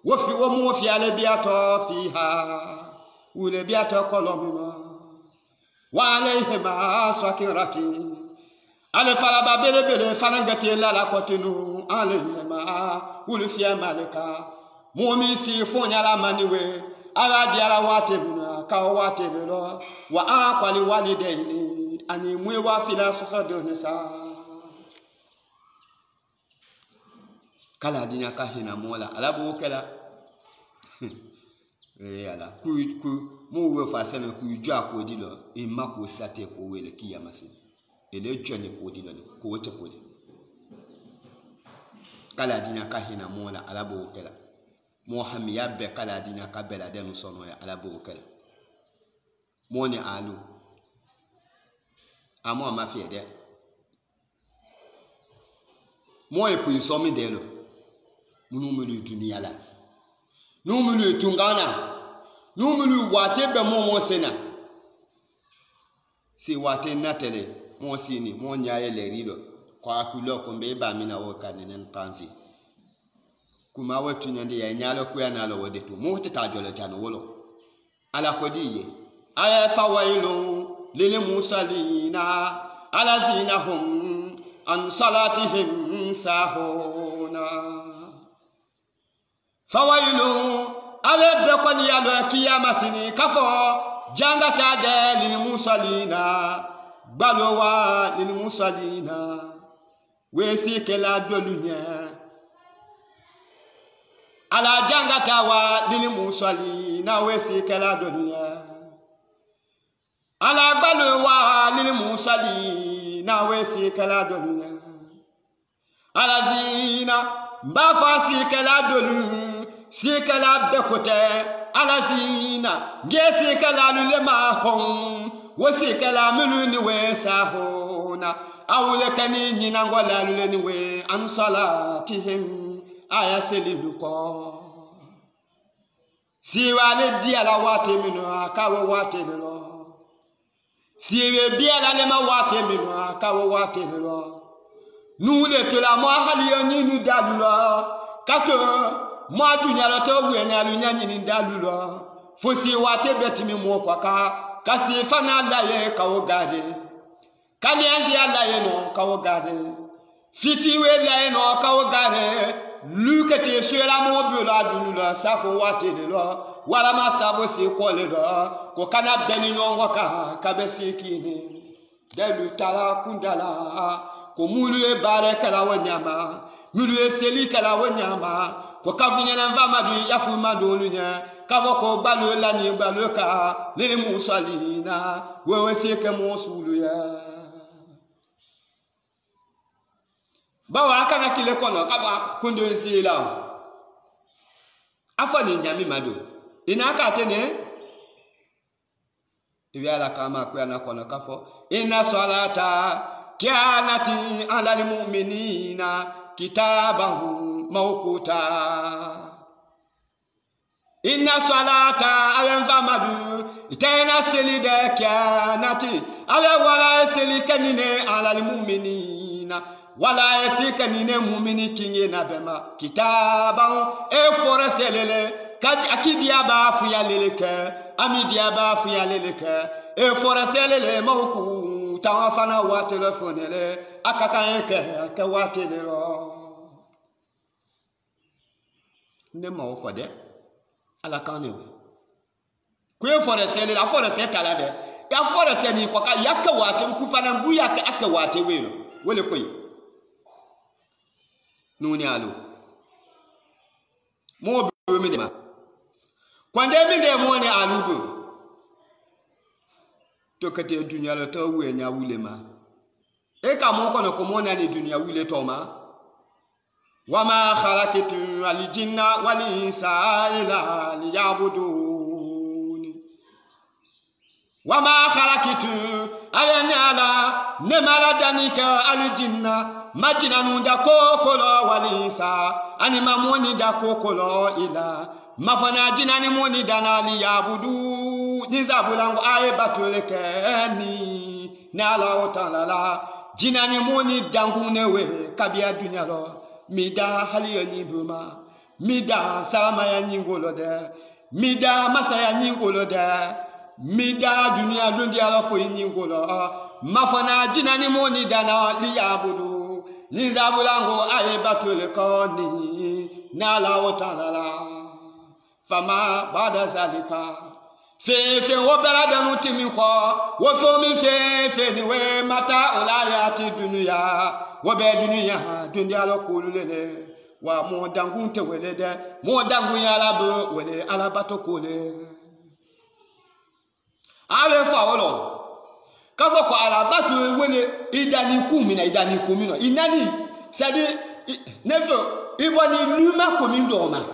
wofi wo mo fi ale biato fiha ule biato kolomino wa alayhima sakirati ale fala babele bele fanangati la kotinu alayhima ule fi malika momi si fonya la maniwe ala diara wate buna ka wate belo wa aqali walidaini ani mwiwa fila sosodon sa kala dinya ka hina mola alabu kala ala ku mo we fa sene ku ju akodi lo e mako sate ko wele kiyamasi ele joni ko di lo ko wote ko di kala dinya ka hina mola alabu kala mo hami ya be kala dinya ka bela de no sono ya alabu kala mo ni alu amo ma fi de mo e pu so mi de lo munumulu dunia la numulu tungana numulu wate be mo sena si wate natele mo sini mo nyaaye le rido kwa akulo ko be ba mina wo kanene tanzi kuma watu nyande ya nyalo ku ya nalo wode to mo tata jolo jano wolo ala kodiye aya fawailu lil musallina alazinahum an salatihim sahuna fawailu awe bekoni yalo kiyama sini kafo jangata de lil musallina balowa lil musallina wesi kela dolunya ala jangata wa lil musallina wesi kela dolunya ala balowa lil musallina wesi kela dolunya ala zina mbafa si kela dolunya sikala bekote alazina ngesikala lulema hon wasikala muluni we sahona awulekani nyina ngola luleni we an salatihim ayaseliluko siwale diala wate mino akawo wate lo siwe biala lema wate mino akawo wate lo nule tola mo haliyo ninu dalulo kato mo adunya lo to wu enyalu nyanyi ni dalulo fosi wate betimi mo kwaka kasi fana laye kawo gade kali anzi alaye no kawo gade fiti we laye no kawo gade lukete suela mo bulo adunulo safo wate de lo wala ma sabo si ko le do ko kana beni no ngoka kabesi kini delu tala kundala ko mulu e bare kala wanyama mulu e seli kala wanyama ko kafunya na mvama du yafu mandolunya kavo ko balo la ni baloka lele musalina wewe seke mosulu ya bawa kana kile kono kaba kundo nsila afani nyami mado ina ka tene ibiala kama kwa na kono kafo inna salata kanati ala almu'minina kitabahu mawquta inna salata awen madu itena selide kanati awe wala selikanine ala almu'minina wala esikanine mu'mini kinye na bema kitabahu e foreselele kad akidia ba fu ya leleke amidia ba fu ya leleke e foreselele mawquta wa fana wa telefonele akaka yake ka wa telero ne ma ofade ala kanewe kwe foresele la forese kala de ya forese ni kwa ka yakka wate ku fana mbu yakka akka wate welo wele koy nuni alu mo be mi de ma kwande mi de mo ni alu go to kete dunya lo to we nya wule ma e ka mo kono ko mo na ni dunya wule to ma wa ma khalaqtu al jinna wal insa illa liya'budun wa ma khalaqtu ayana ne mala danika al jinna majina nunda kokolo wal insa ani mamoni da kokolo ila mafana jinani moni dana liya'budu ni zabulango aye batulekeni na la ta'ala jinani moni dangunewe kabia dunya lo mida haliyo nyibuma mida salama ya nyingolo de mida masaya nyingolo de mida dunia lundi ala fo nyingolo mafana jinani moni dana liyabudu lizabulango aye batule koni nala wotala fama bada zalika fe wobera danu timiko wo fo mi fe ni we mata olayati dunia wo be dunia dunia lo kulule wa mo dangun te wele de mo dangun ya labo wele alabato kole awe fa wolo ka fo ko alabato wele idani kumi no inani sadi nefo iboni luma komi ndoma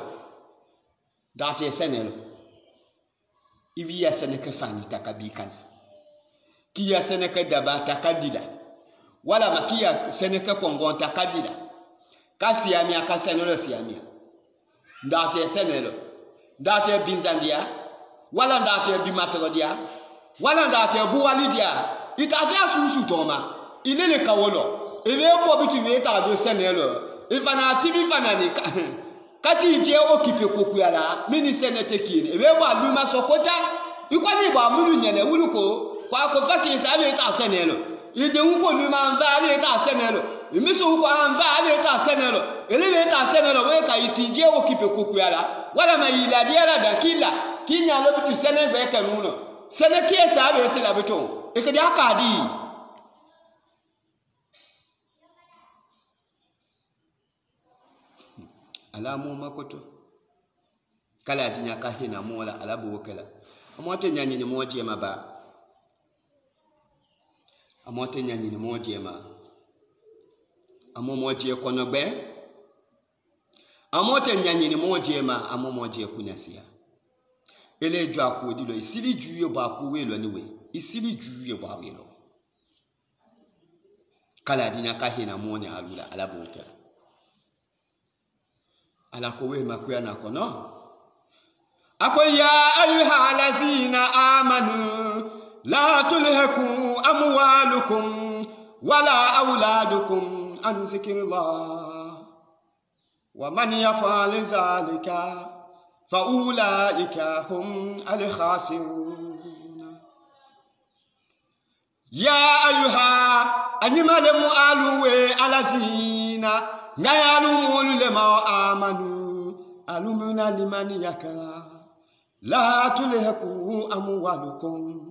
date senelo ibi ya seneke fani takabikana kiya seneke daba takadida wala makia seneke kongon takadida kasiamia kasenelo siamia ndate senelo ndate binzandia wala ndate bimatrodia wala ndate buwalidia itatia susu toma inele kawolo ebe bo bitu we ta do senelo ifana tibi fanani kati je okipe kokuyala mini senete kine ebe bo aluma sokota ikwani bo amulu nyene wuluko kwa ko faki sabe ta senelo ide uko luma mvali ta senelo imiso uko mvali ta senelo elebe ta senelo we ka itinje okipe kokuyala wala mayila diala dakila kinya lo bitu senebe kanuno seneke sabe sila bitu ekedi akadi alamu makoto kala dinya ka hina mola alabu wokala amote nyanyi ni moje maba amote nyanyi ni moje ma amo moje kono be amote nyanyi ni moje ma amo moje kunasia ele jo akodi lo isili juye ba ku we lo ni we isili juye ba we lo kala dinya ka hina moni alula alabu wokala ala ko we makuya na kono akoy ya ayuha allazina amanu la tulhaku amwalukum wala auladukum an zikrillah wa man yaf'al zalika fa ulaika hum al-khasirun ya ayuha animalemu aluwe allazina ngayalu mulule ma amanu alumuna limani yakala la tulhaku amwalukum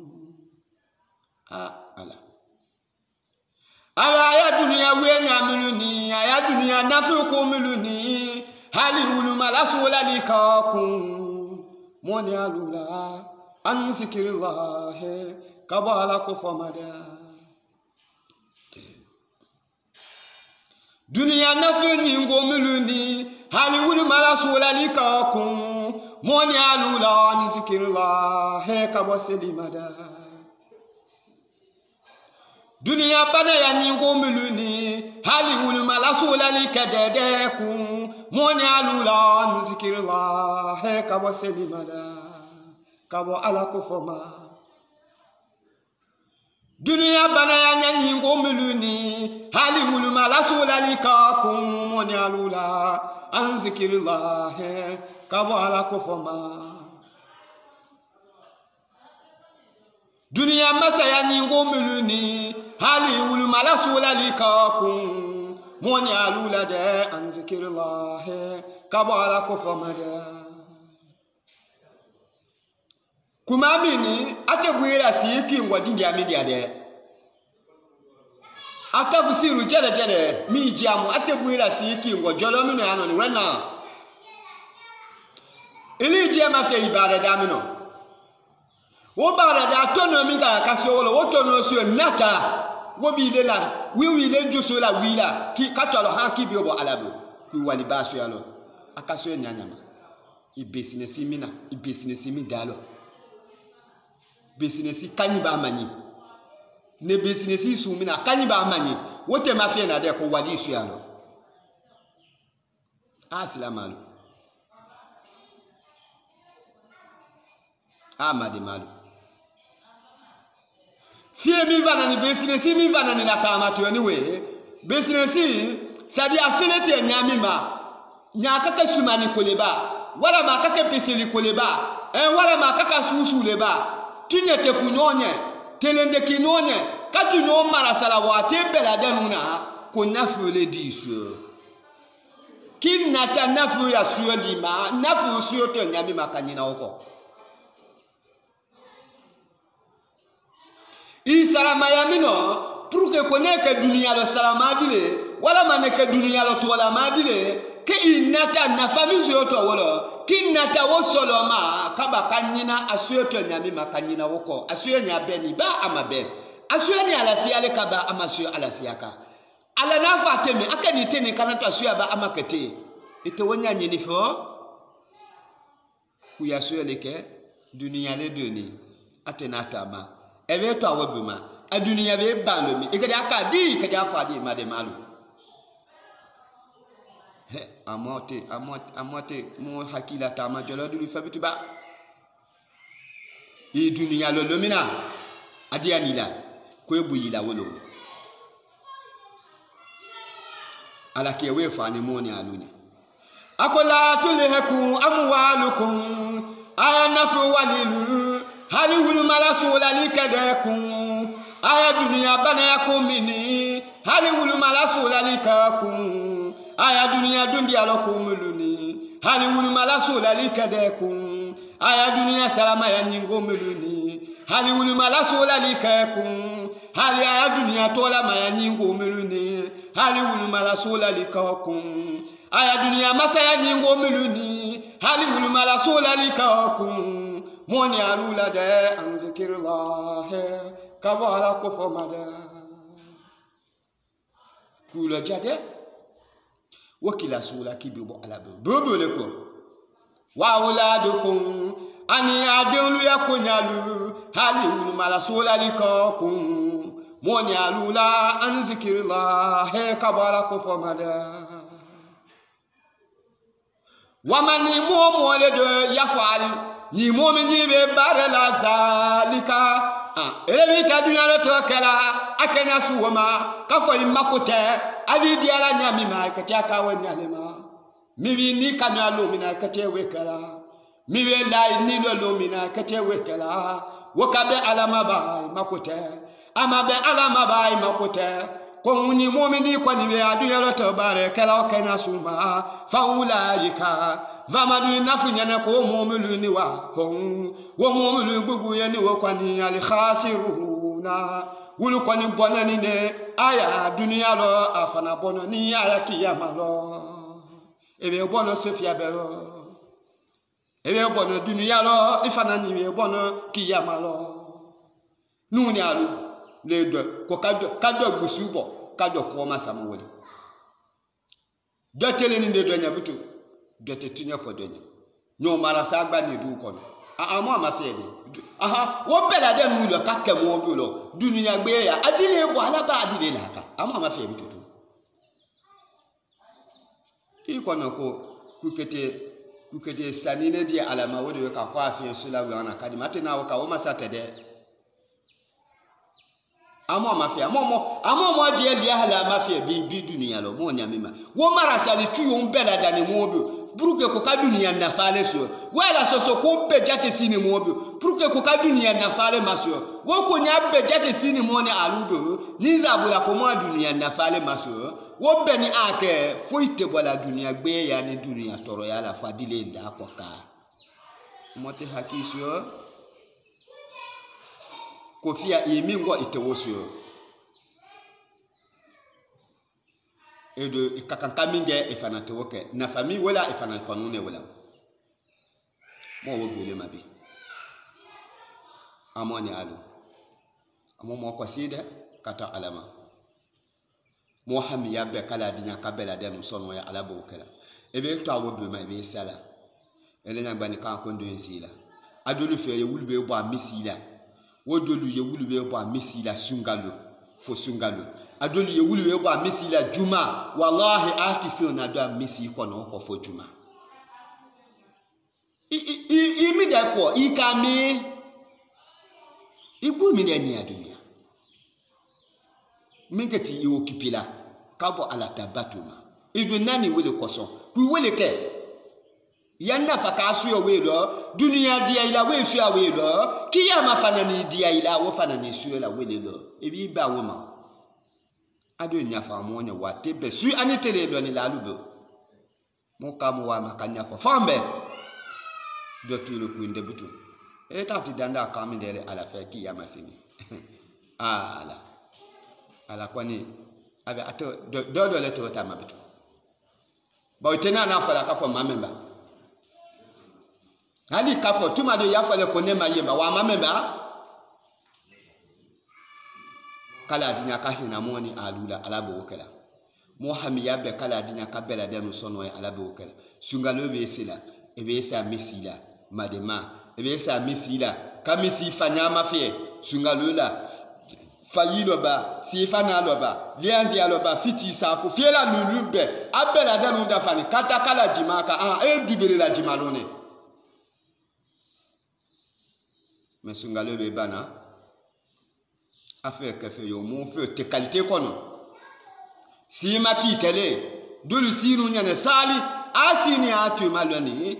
ala ya dunia wena miluni ya dunia nafuku miluni hali uluma la sula likakum moni alula an zikrillah kabala kufamada dunia nafuni ngomiluni hali uluma la sula likakum moni alula an zikrillah kabaselimada dunia bana ya ningo miluni hali uluma la sula likadedekum moni alula an zikrillah kabaselimada kabo ala kufama dunia bana ya ningo miluni hali uluma la sula likakum moni alula an zikrillah kabo ala kufama dunia masaya ningo miluni hali uluma la sula likakum moni alula de an zikrillah kabo ala kufama kumamini ate bwira siki ngwa dingia media de atafusiru jere mi jamu atebuira siki ngo jolo mi no ano ni wena ili je ma fe ibada da mi no wo bara da tono mi ka kasio wo tono so nata wo bi le la wi le joso la wi la ki katalo ha ki bi obo alabo ku wali baso ya lo akasio nyanyama business mina business mi dalo business kanyi ba manyi ne business su mina kanyi ba manyi wote mafia na de ko wadi su ya lo aslamalu amade malu fie mi vana ni business mi vana ni na tamatu anyway business sabi affiliate nyami ma nyakaka sumani koleba wala makaka peseli koleba wala makaka susu leba tunye tefunyonye telende kinonye katunyo marasala wate belade nuna ko nafu le disu kin nata nafu ya suyo lima nafu suyo to nyami makanyina oko i salama ya mino pour que koneke dunia lo salama dile wala maneke dunia lo to la madile ke inata na famille yoto wolo kinata wo soloma kaba kanyina asuyoto nyami makanyina woko asuyo nya beni ba amabe asuyo ni alasiale kaba amasuyo alasiaka ala nafa atemi akani teni kanato asuyo ba amakete ite wonya nyini fo kuya asuyo leke dunia le doni atenata ma ebe to awobuma adunia be balomi ikadi akadi kadi afadi made malu amote mo hakila tama jolo dulu fabitu ba e dunia lo lomina adia nila ko ebuyila wolo ala ke we fani moni aluni akola tulheku amwalukum ayanafu walilu hali hulu malasula likadakum aya dunia bana yakumini hali hulu malasula likakum aya dunia dundi alokumuluni hali hulu malasula likadakum aya dunia salama ya nyingo muluni hali hulu malasula likakum hali aya dunia tola maya nyingo muluni hali hulu malasula likakum aya dunia masaya nyingo muluni hali hulu malasula likakum moni alula de anzikirullah kabala kufamada kula jade wakila sula kibibo alabe bobo leko wa auladukum ani adulu yakunyalu hali ul malasula likakum moni alula anzikirullah kabala kufamada wamani mu'minu de yafal ni momi ni be bare la zalika elebi ka dunya lo to kala akenya suwoma ka fo imakote ali di ala nyami ma ka tia ka wanya le ma mi wi ni ka na lo mi na ka te we kala mi we la ni lo mi na ka te we kala wo ka be alama ba makote ama be alama ba makote ko ni momi ni ko ni be adunya lo to bare kala akenya suma fa ulaika vamadu nafunyana ko momuluni wa hon wo momulu gugu yani wo kwani al khasiruna wulu kwani bonani ne aya dunia lo afana bonani aya kiyama lo ebe bono sofia bero ebe bono dunia lo ifana ni ebe bono kiyama lo nuni alu le do ko kado gusubo kado ko masama woni do tele ni de do nyabutu gete tinya fodonya no marasa agba ni du kono amo amafede wo bela de nu lo kakke mo bi lo dunia gbe ya adile bo alaba adile la ka amo amafede tutu ikono ko kukete sanine di alama wode ka kwa afin sula wana kadi matena wo ka wo masate de amo mafia amo di eli ala mafia bi dunia lo mo nyamema wo marasa li tuyo mbela dani mo bi puruke ko ka dunia na fale so wala so ko be jate sini mo bi puruke ko ka dunia na fale maso wo ko nya be jate sini mo ne aludo ni zabula ko mo dunia na fale maso wo be ni ake foite bola dunia gbe ya ni dunia toro ya la fadile nda akoka mote hakisyo kofia imingo itewosyo et de kakankaminge et fanatoke na famille wala et fanalfanune wala mo wo gele mabi amoni alu amo mo ko side kata alama mo ham yabbe kala dinya kabela den sonno ya alabo kala e be to awo be ma be sala ele na gbani kan ko ndo ensila adolu fe ye wulbe bo amisila wodolu ye wulbe bo amisila sungalo fo sungalo adolu ye wulbe bo amisila juma wallahi artiste na do amisi ko no ko fo juma mi da ko ikami ibu mi da ni adunia mingeti i okipila kabo ala tabatuma idu nani wele koson ku wele ke yanna fakasu yo welo dunia dia ila we su awe lo kiyama fanani dia ila wo fanani su la wele lo ebi ba wo ma ado nya fa mo nya wate be su ani tele lo ni la lubo mo kamu wa makanya fa fambe do tulo ku inde butu e tati danda kami dere ala fa kiyama sini ala kwani abe ato do le to ta mabitu ba tena na fala ka fo mamemba hali ka fo tuma do ya fala ko ne mayemba wa mamemba kala dinya ka hina moni alula alabo kala mo hamiya be kala dinya ka bela de no sono ya alabo kala sungalo be sila e be sa misila madema e be sa misila kamisi fanyama fe sungalo la fayilo ba sifana loba lianzi aloba fiti safu fiela lulube abela danu dafani kata kala jimaka dubere la jimalone mesungalo be bana afe kafe yo mon fe te qualité kono si maki tele dulu sinu nyane sali asini atu maloni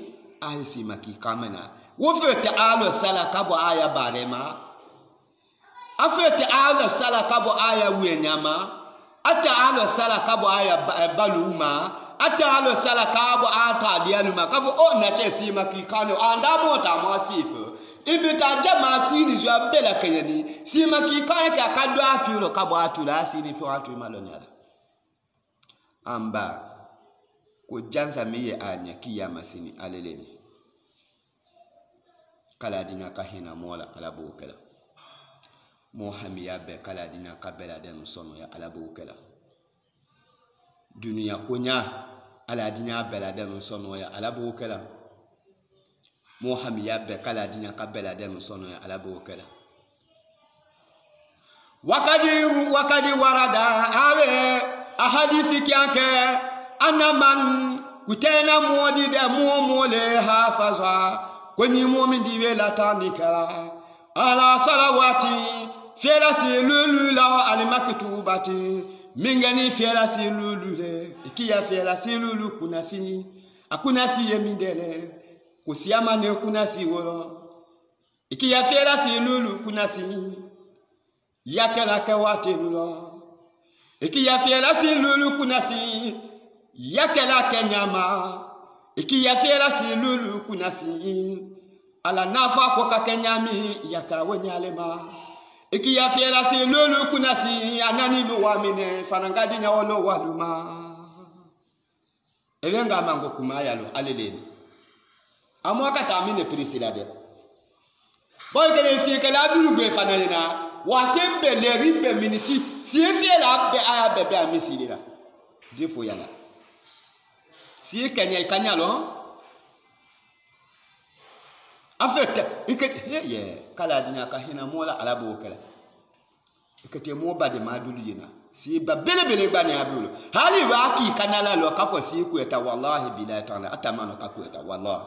si maki kamena wo fe te alo sala kabo aya barema afete ala sala kabo aya wenyama ata ala sala kabo aya baluma ata ala sala kabo ata dialuma kabo na chesi makikano anda mota masifu ibita jama sini zo abela kenyani si makikano ka kado atulo kabo atula asini fo atu malonyala amba ko janza miye anya kiyama sini aleleni kala dinya kahina mola alabo kala mo hamiya be kala dina kabela den sono ya alabo kala dunia konya ala dina bela den sono ya alabo kala mo hamiya be kala dina kabela den sono ya alabo kala wakadi warada awe ahadisi kyanke anaman kutena modi de mole hafaza kwenye mu'min diwe latanika ala salawati fiela si lulu la alimakitubati mingani fiela si lulu le ikiya fiela si lulu kunasi akunasi yemindele kusiama ne kunasi woro ikiya fiela si lulu kunasi yakela kawate lulo ikiya fiela si lulu kunasi yakela kenyama ikiya fiela si lulu kunasi ala nafa ko kakenyami yakawe nyalema iki ya fiela si lulu kunasi anani luwa mine fanangadi nya wolo waluma ebenga mango kumaya lo aleleni amwa kata mine prisila de boy kele si kala dulu be fanalena watembe le ribe miniti si fiela be aya bebe amisila defo yana si kanya lo afete ikete kala dinya ka hina mola alabo kala ikete mo bade madulu yina si ba bele bani abulo hali waki kanala lo kafo si ku eta wallahi billahi ta'ala atamano ka ku eta wallahi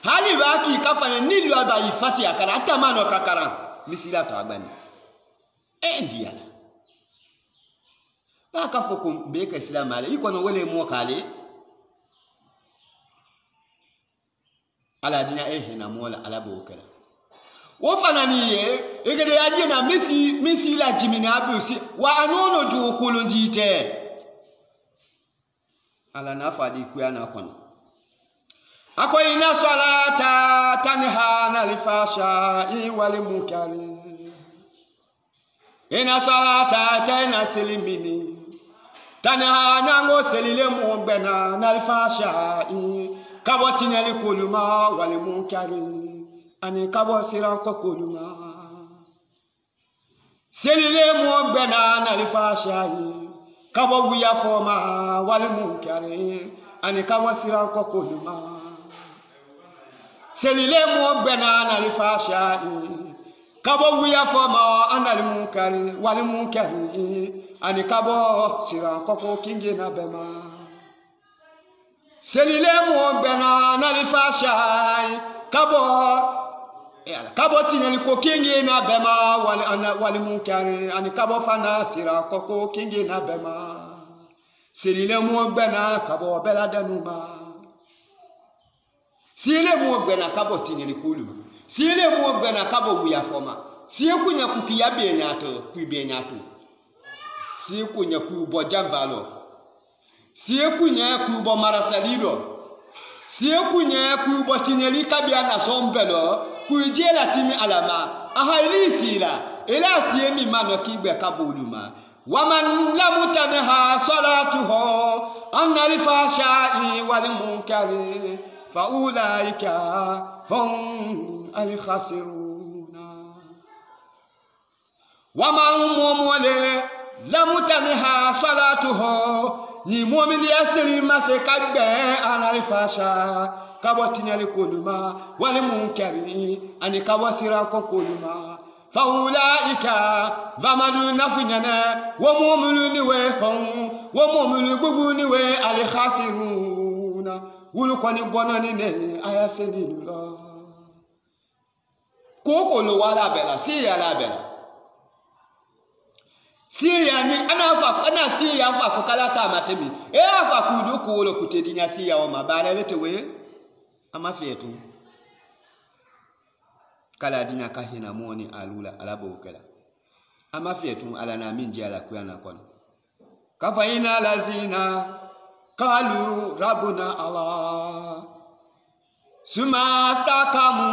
hali waki kafanya nili wa ba ifati akara atamano kakara misila to agbani ndiala ba kafo ko mbeka islam ale iko no wele mo kale ala dina hina mola alabo kala wo fananiye egede yaje na misi la jimini abusi wa anono ju kulunjite ala nafadi kuyana kono akoina salata tanha anil fahsha'i wal munkari ina salata tana silimini Tana nango selile mumbena nalfasha kabo tinyali kuluma wali munkari ani kabo siran ko kuluma selile mumbena nalfasha kabo wiya foma wali munkari ani kabo siran ko kuluma selile mumbena nalfasha kabo wiya foma anal munkari wali munkari ani kabo siran koko kingi na bema selile mo bena na lifashai kabo tineli ko kingi na bema wali munkari ani kabo fana siran koko kingi na bema selile mo bena kabo bela denuma selile mo bena kabo tineli kuluma selile mo bena kabo wiya foma siye kunya kukiya benyato si kunya kubo javalo si kunya kubo marasalilo si kunya kubo tinyeli kabia na sombelo kujela timi alama ahaili sila ila siemi mano kibe kabuluma waman lamutanha salatuhu anna lifashai wal munkari faulaika hum al khasiruna waman mumule lamutaniha salatuhu ni mu'min yasiri masekabbe analifasha kabotinyali kuluma wal munkari ani kabasira ko kuluma faulaika vamanu nafinyana wa mu'minuni we hum wa mu'minu bubuni we al khasiruna wulukoni bonani ne ayasenillah koko lo wala bela si ya la bela siya ni ana siya fa ko kala ta matemi e afa ku do ko lo kutedinya siya o mabare letewe ama fetu kala dinya kahina moni alula alabo kala ama fetu ala na minji ala kuyana kono kafaina lazina qalu rabbuna allah summa astaqamu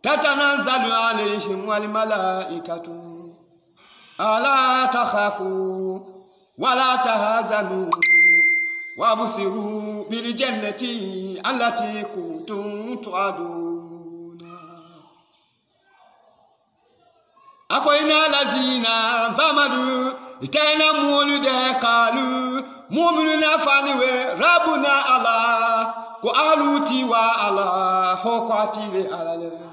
tatanazzalu alaihim wal malaikatu ألا تخافوا ولا تهزنوا وابصروا بالجنة التي كنتم توعدون أكوينا الذين فمدوا استينا مولد قالوا مؤمنون فانوا ربنا الله وأهلوتي والله حقاتي على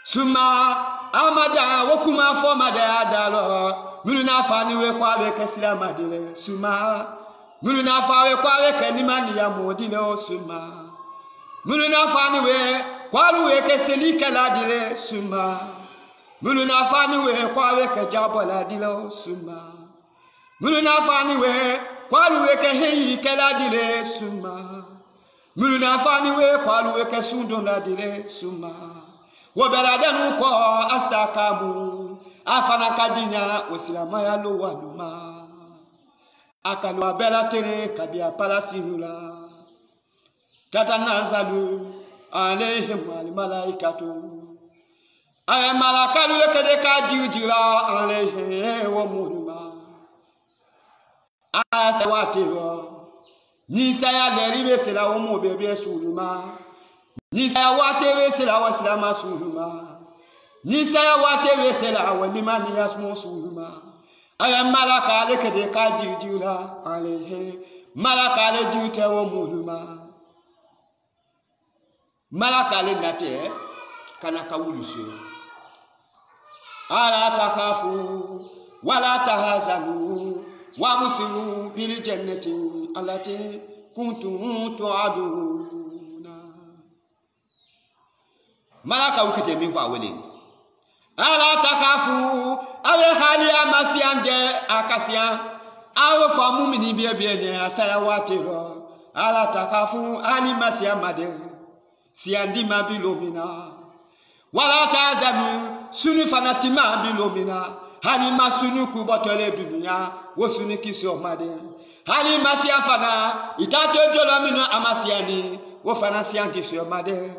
suma amada wokuma fomada adalo muluna fani we kwawe kesila madile suma muluna fawe kwawe kenimani ya modile suma muluna fani we kwalu we keseli kala dile suma muluna fani we kwawe ke jabola dile suma muluna fani we kwalu we ke heyi kala dile suma muluna fani we kwalu we ke sundona dile suma wobeladenu ko astakamu afana kadinya osilama ya lo waluma akalu abela tere kabia palasihula tatanazalu alaihim wal malaikatu ay malakalu kede kajijira alaihi wa mulma asawatiwa ni saya deribe sela wo mo bebe suluma Nisaya watewe sela wasilama suluma Nisaya watewe sela walimani yasmo suluma Aya malaka aleke de kajijula alehe Malaka ale jute wo muluma Malaka ale nate kanaka wulusu Ala takafu wala tahazanu Wabusiru bil jannati allati kuntum tu'adun Malaka ukete miwa wele ala takafu awe hali amasiande akasia awe fa mumini biye ne asaya watero ala takafu ali masia made siandi mabilomina wala tazanu sunu fanatima bilomina hali masunu kubotole dunya wosunu kisio made hali masia fana itacho jolomino amasiani wo fana siankisio made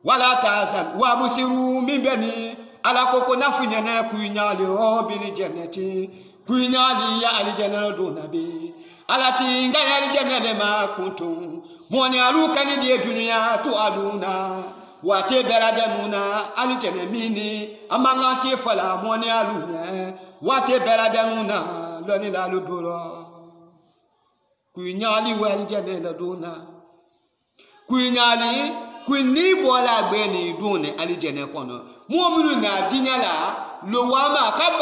wala tazan wa musiru min bani ala koko nafunya na kunyale o bil jannati kuinyali ya aljanna do nabi alati ngaya aljanna le ma kuntum moni aluka ni die dunya to aluna wate beradamuna aljanna mini amangati fala moni aluna wate beradamuna loni la lubura kuinyali wa aljanna do na kuinyali kwini bola gbeni dune aljanna kono mu'minu na dinyala lo wama ka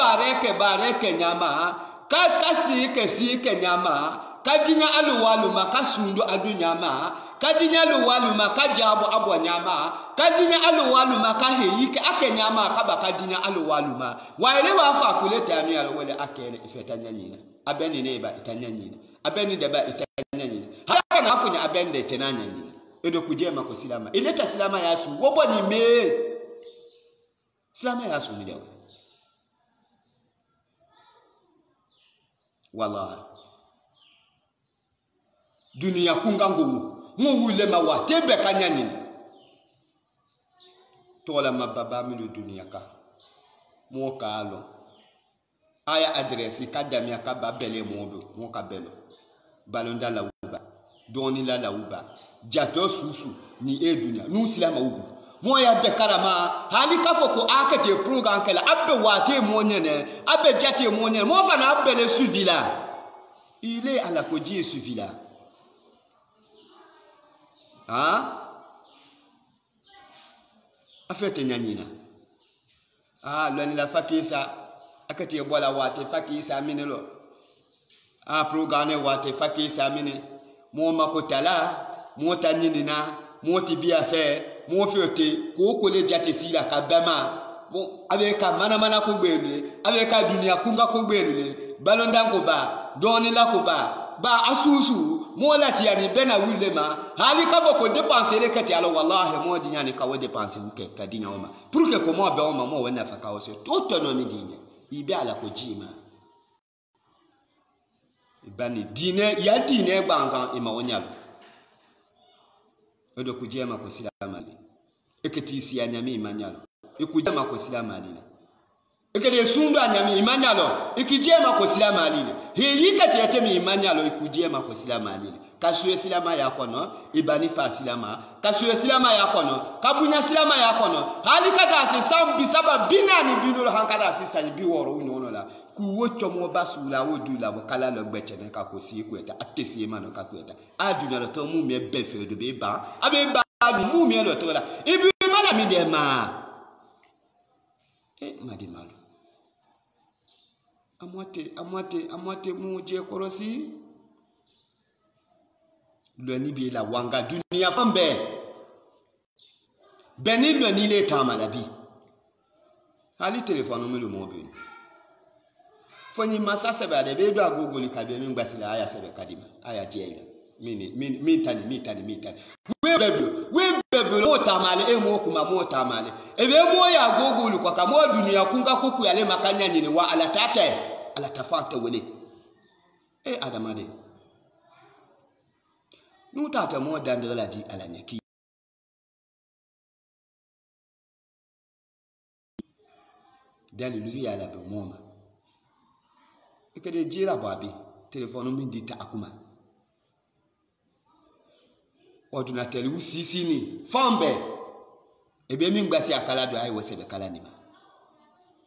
bareke nyama ka kasi ke nyama ka dinya alwaluma ka sundu adu nyama ka dinya alwaluma ka jabu abo nyama ka dinya alwaluma ka heyike ake nyama ka baka dinya alwaluma waile wa fa kuleta mi alwale akene ifetanya nyina abeni neba itanya nyina abeni deba itanya nyina haka na afunya abende tenanya nyina edo kujema ko silama ileta silama yasu wobo ni me silama yasu ni dawo wallahi dunia kungango mu wule ma wa tebe kanyani tola mababa mi dunia ka mo ka alo aya adresi kadamia ka babele modo mo ka belo balonda la uba doni la uba jato susu ni dunia nu silama ubu mo ya be karama hali kafo ko akete program kala abbe wate mo nyene abbe jate mo nyene mo fa na abbe le suvila il est à la koji suvila afete nyanyina lani la fakisa akete bola wate fakisa minelo program wate fakisa mine mo makotala mo tanyinina mo tibia fe mo fiote ko le jate sila ka bema bon avec ka mana ko gbele avec ka dunia kunga ko gbele balonda ko ba doni la ko ba asusu mo lati yani bena wulema hali ka ko dépenser le kati alors wallahi mo dinya ni ka wo dépenser ke ka dinya oma pour que comment be oma mo wona fa ka o se autonomie dinya ibe ala ko jima ibani dine ya dine gbanzan ima wonyalo edo kujema ko silamali eketi isi anyami imanyalo ikujema ko silamali ekede sundu anyami imanyalo ikijema ko silamali heyika tete mi imanyalo ikujema ko silamali kasuye silama yakono ibani fa silama kasuye silama yakono kabunya silama yakono hali kada se sambi saba binani binulo hankada se sanyi biworo unono la kuwo chomo basula wodula bo kala lo gbechene ka ko si kweta atesi mano ka kweta adunya lo to mu me be fe do be ba abe ba mu me lo to la ibi mala mi de ma madi malu amwate mu je korosi lo ni bi la wanga dunia fambe beni lo ni le tamalabi hali telephone mu lo mo be fonyi masa sebe ade be do agogoli kabe mi ngbasila aya sebe kadima aya jeela min tani we beblo mo tamale mo kuma mo tamale ebe mo ya agogoli kwa kama dunia kunga kuku yale makanya nyini wa ala tate ala tafanta wele adamade nu tata mo dandela di ala nyaki dalilu ya la be moma ikede jira babi telephone min dita akuma ordinateur wu sisi ni fambe ebe min gbasi akala do ay wose be kala ni ma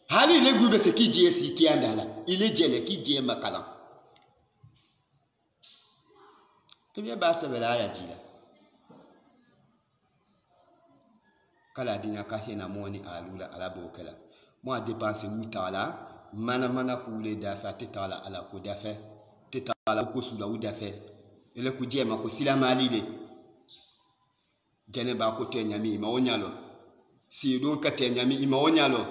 hali ile gube se ki jesi ki andala ile jele ki je makala ebe ba se bela ya jila kala dinya ka hena moni alula alabo kala mo a dépenser mutala mana kule dafa tetala ala ko dafa tetala ko sula u dafa ele ku jema ko silama lile jene ba ko tenyami ma wonyalo si do ka tenyami ma wonyalo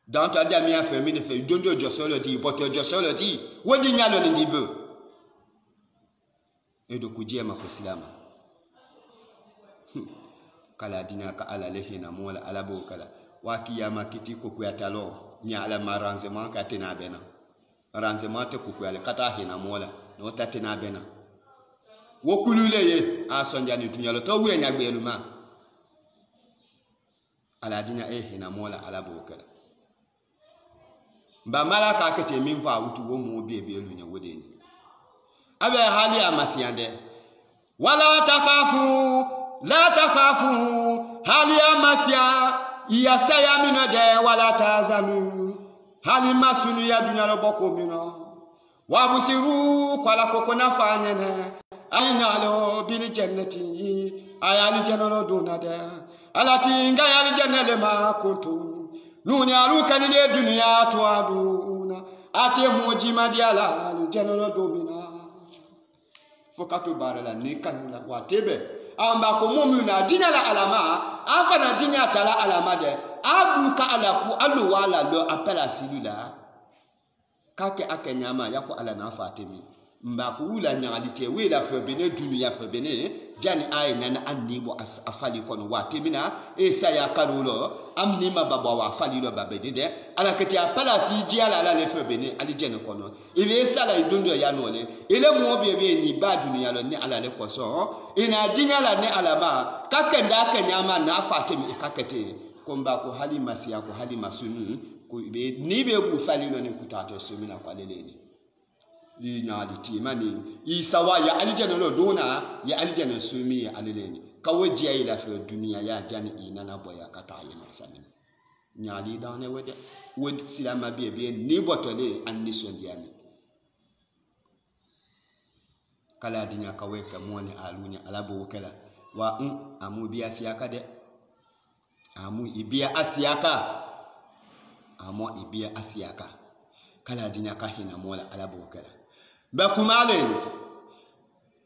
dans ta dami a fait mine fait dondo josolo di boto josolo di wodi nyalo ni dibe e do ku jema ko silama kala dina ka ala lehina mola ala bo kala wa kiyama kiti ko kuyatalo nya ala maranzement ka tena bena ranzement te kuku ala kata hina mola no tatena bena wokulule ye a sonjani tunyalo to we nya gbeluma ala dina hina mola ala bokala ba malaka kete min fa wutu wo mo bebe lu nya wode ni abe hali amasiande wala takafu hali amasia ya saya minode wala tazanu hali masunu ya dunya lo boko mino wabusiru kwala kokona fanyene ayinalo bil jannati ayali jannalo dunade alati ngayali jannale ma kuntu nuni aluka ni dunya tuaduna ate mujima diala jannalo domina fokatu barala ni kanula watebe amba ko mumuna dinyala alama afana dinya tala alama de abuka alaku alu wala lo appela silula kake akenyama yako ala na fatimi mba ko wula nyangalite wela fe bene dunya fe bene jani ay nana anni bo afali kono watemina e saya karulo amni mababa wa afali lo babede de ala kati appela si jiala ala le fe bene ali jene kono ibe sala idundo ya nole ile mo bebe ni ba dunya lo ni ala le koso ina dinya la ne alama kake nda kenyama na fatimi kakete komba ko hali masiya ko hali masunu ko be ni be bu fali no ni kutato sumina kwa leleni li nyaadi timani isawa ya alijana lo dona ya alijana sumi ya aleleni kawaji ay la fe dunia ya jani inana boya kata yi marsami nyaadi dane wed silama be ni botole anni sondiani kala dinya kaweka moni alunya alabo kala wa amu biya siyaka de amu ibia asiaka amo ibia asiaka kala dinya ka hina mola alabo kala ba kumale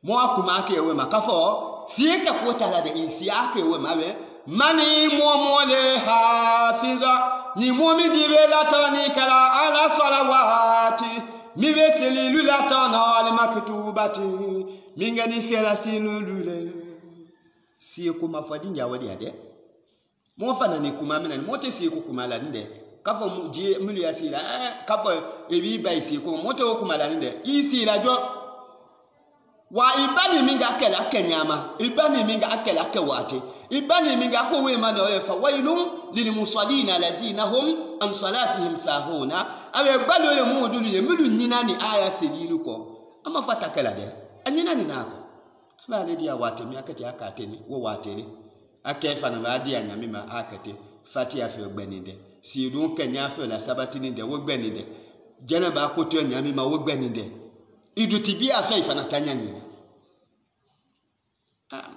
mo akumake ewe makafo sieka kotala de isiaka ewe mawe mani mole hafiza ni momi dibe latani kala ala salawati mi veseli lulatana al maktubati mingani fela silulule sieko mafadinga wadi ade mo fana ni kuma mina mote sieko kumala nde kafo je mulu yasila kafo ebi bai sieko mote kumala nde isila jo wa ibani minga kala kenyama ibani minga akela kewate ibani minga ko we mana wefa wailum lil musallina allazina hum an salatihim sahuna awe balo ye mudulu ye mulu nyinani aya sedilu ko ama fata kala de anyina ni nako abale dia wate mi akati akate ni wo wate ni akefa na ba dia nyame ma akate fatia fe gbeninde si dun kenya fe la sabatini de wo gbeninde jana ba ko to nyame ma wo gbeninde iduti bi afa ifa na tanya ni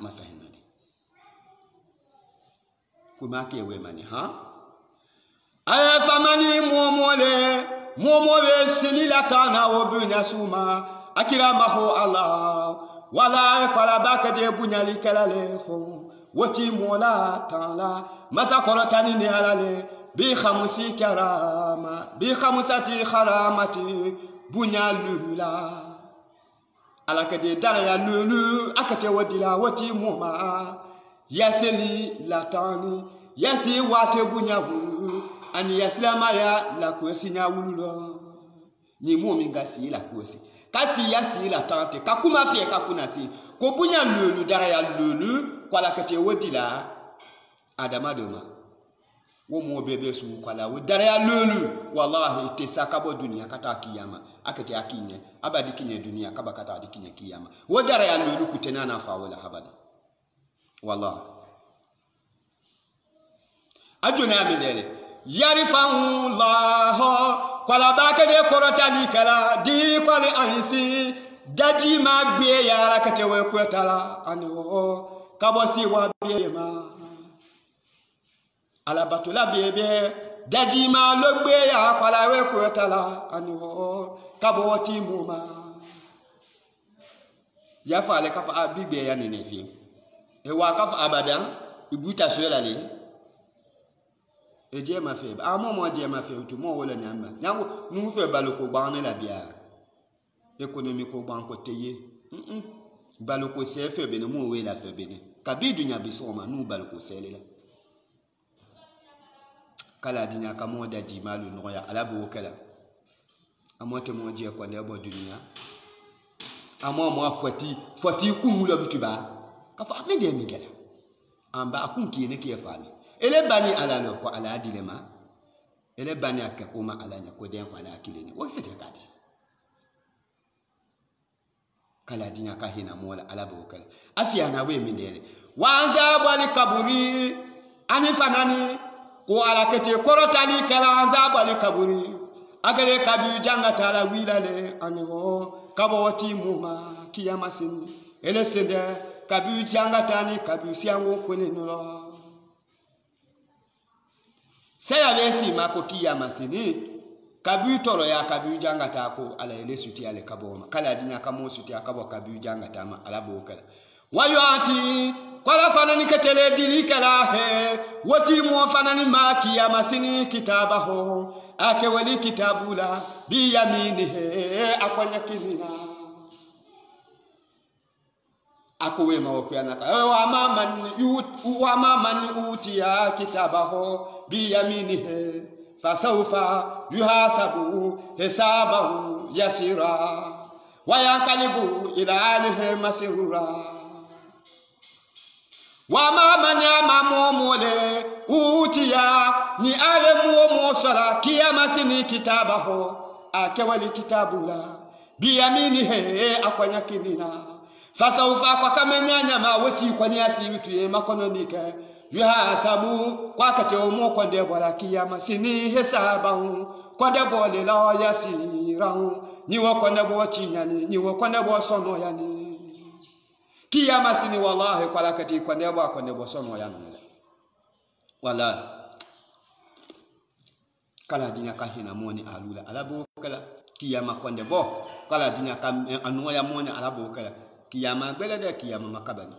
masahina de kuma ke we mani ha aya famani momole silila kana obunya suma akiramahu allah wala qala bakade bunyali kalale khum wati mola tala masakorotani ni alale bi khamsi karama bi khamsati kharamati bunyalula alakade daraya lulu akate wadila wati moma yaseli latani yasi wate bunyawu ani yaslama ya la kwesinya wululo ni momi ngasi la kwesi kasi yasi latante kakuma fie kakuna si ko bunya lulu daraya lulu kwala kate wadila adama doma wo mo bebe su kwala wo daraya lulu wallahi tesaka bo dunia kata kiyama akate akinye abadi kinye dunia kaba kata adikinye kiyama wo daraya lulu kutena na fa wala habada wallahi ajuna midele yarifahu allah kwala bakade korotani kala di kwali ansi daji ma gbe yara kate we kwetala anwo kabosi wa biema ala batula bebe daji ma lo gbe ya kwala we kwetala anwo kaboti muma ya fale kafa abigbe ya nenefi e wa kafa abadan ibuta sola le eje ma fe mo je ma fe tu mo wala nyamba nyango nu fe baloko gba ne la bia economique ko gba ko teye baloko se fe be ne mo we la fe be ne kabidu nya biso ma nu baloko se le la kala dinya ka mo da ji malu no ya alabu kala amote mo je ko ne bo dunia amo mo foti kumulo bituba ka fa me de mi gela amba akun ki ne ki fami ele bani ala lo ko ala dilema ele bani akakuma alanya ko den ko ala kilini wo sete kadi kala dinya ka hina mola ala bo kala afia na we mindele wanza bali kaburi ani fanani ko ala kete korotani kala wanza bali kaburi agale kabi janga tala wilale aniho kabo wati muma kiyama sin ele sende kabi janga tani kabi siango kwene nulo saya besi mako kiyama sini kabi toro ya kabi janga ta ko ala ele suti ale kabo kala dinya kamo suti akabo kabi janga ta ma ala bo kala wayati kwala fanani ketele dili kala he wati mo fanani ma kiyama sini kitabaho ake wali kitabula bi yaminihi akwanya kinina akowe maopiana ka wa maman utiya kitabahu bi yaminihi fasawfa yuhasabu hisabahu yasira wa yanqalibu ila alihi masrura wa maman amamole utiya ni ale muomo sala kiyama sini kitabaho akewali kitabula biyaminihi akwanya kinina fasawfa kwa kamenyanya mawoti kwa niasi witu ye makono nike yuhasabu kwa kate omo kwa ndebola kiyama sini hesabahu kwa ndebole la yasirahu niwo kwa ndebo chinyani niwo kwa ndebo sono yani kiyama sini wallahi kwa lakati kwa ndebo sono yani wala kala dinya ka hina moni alula alabo kala kiyama konde bo kala dinya ka anuya moni alabo kala kiyama belede kiyama makabani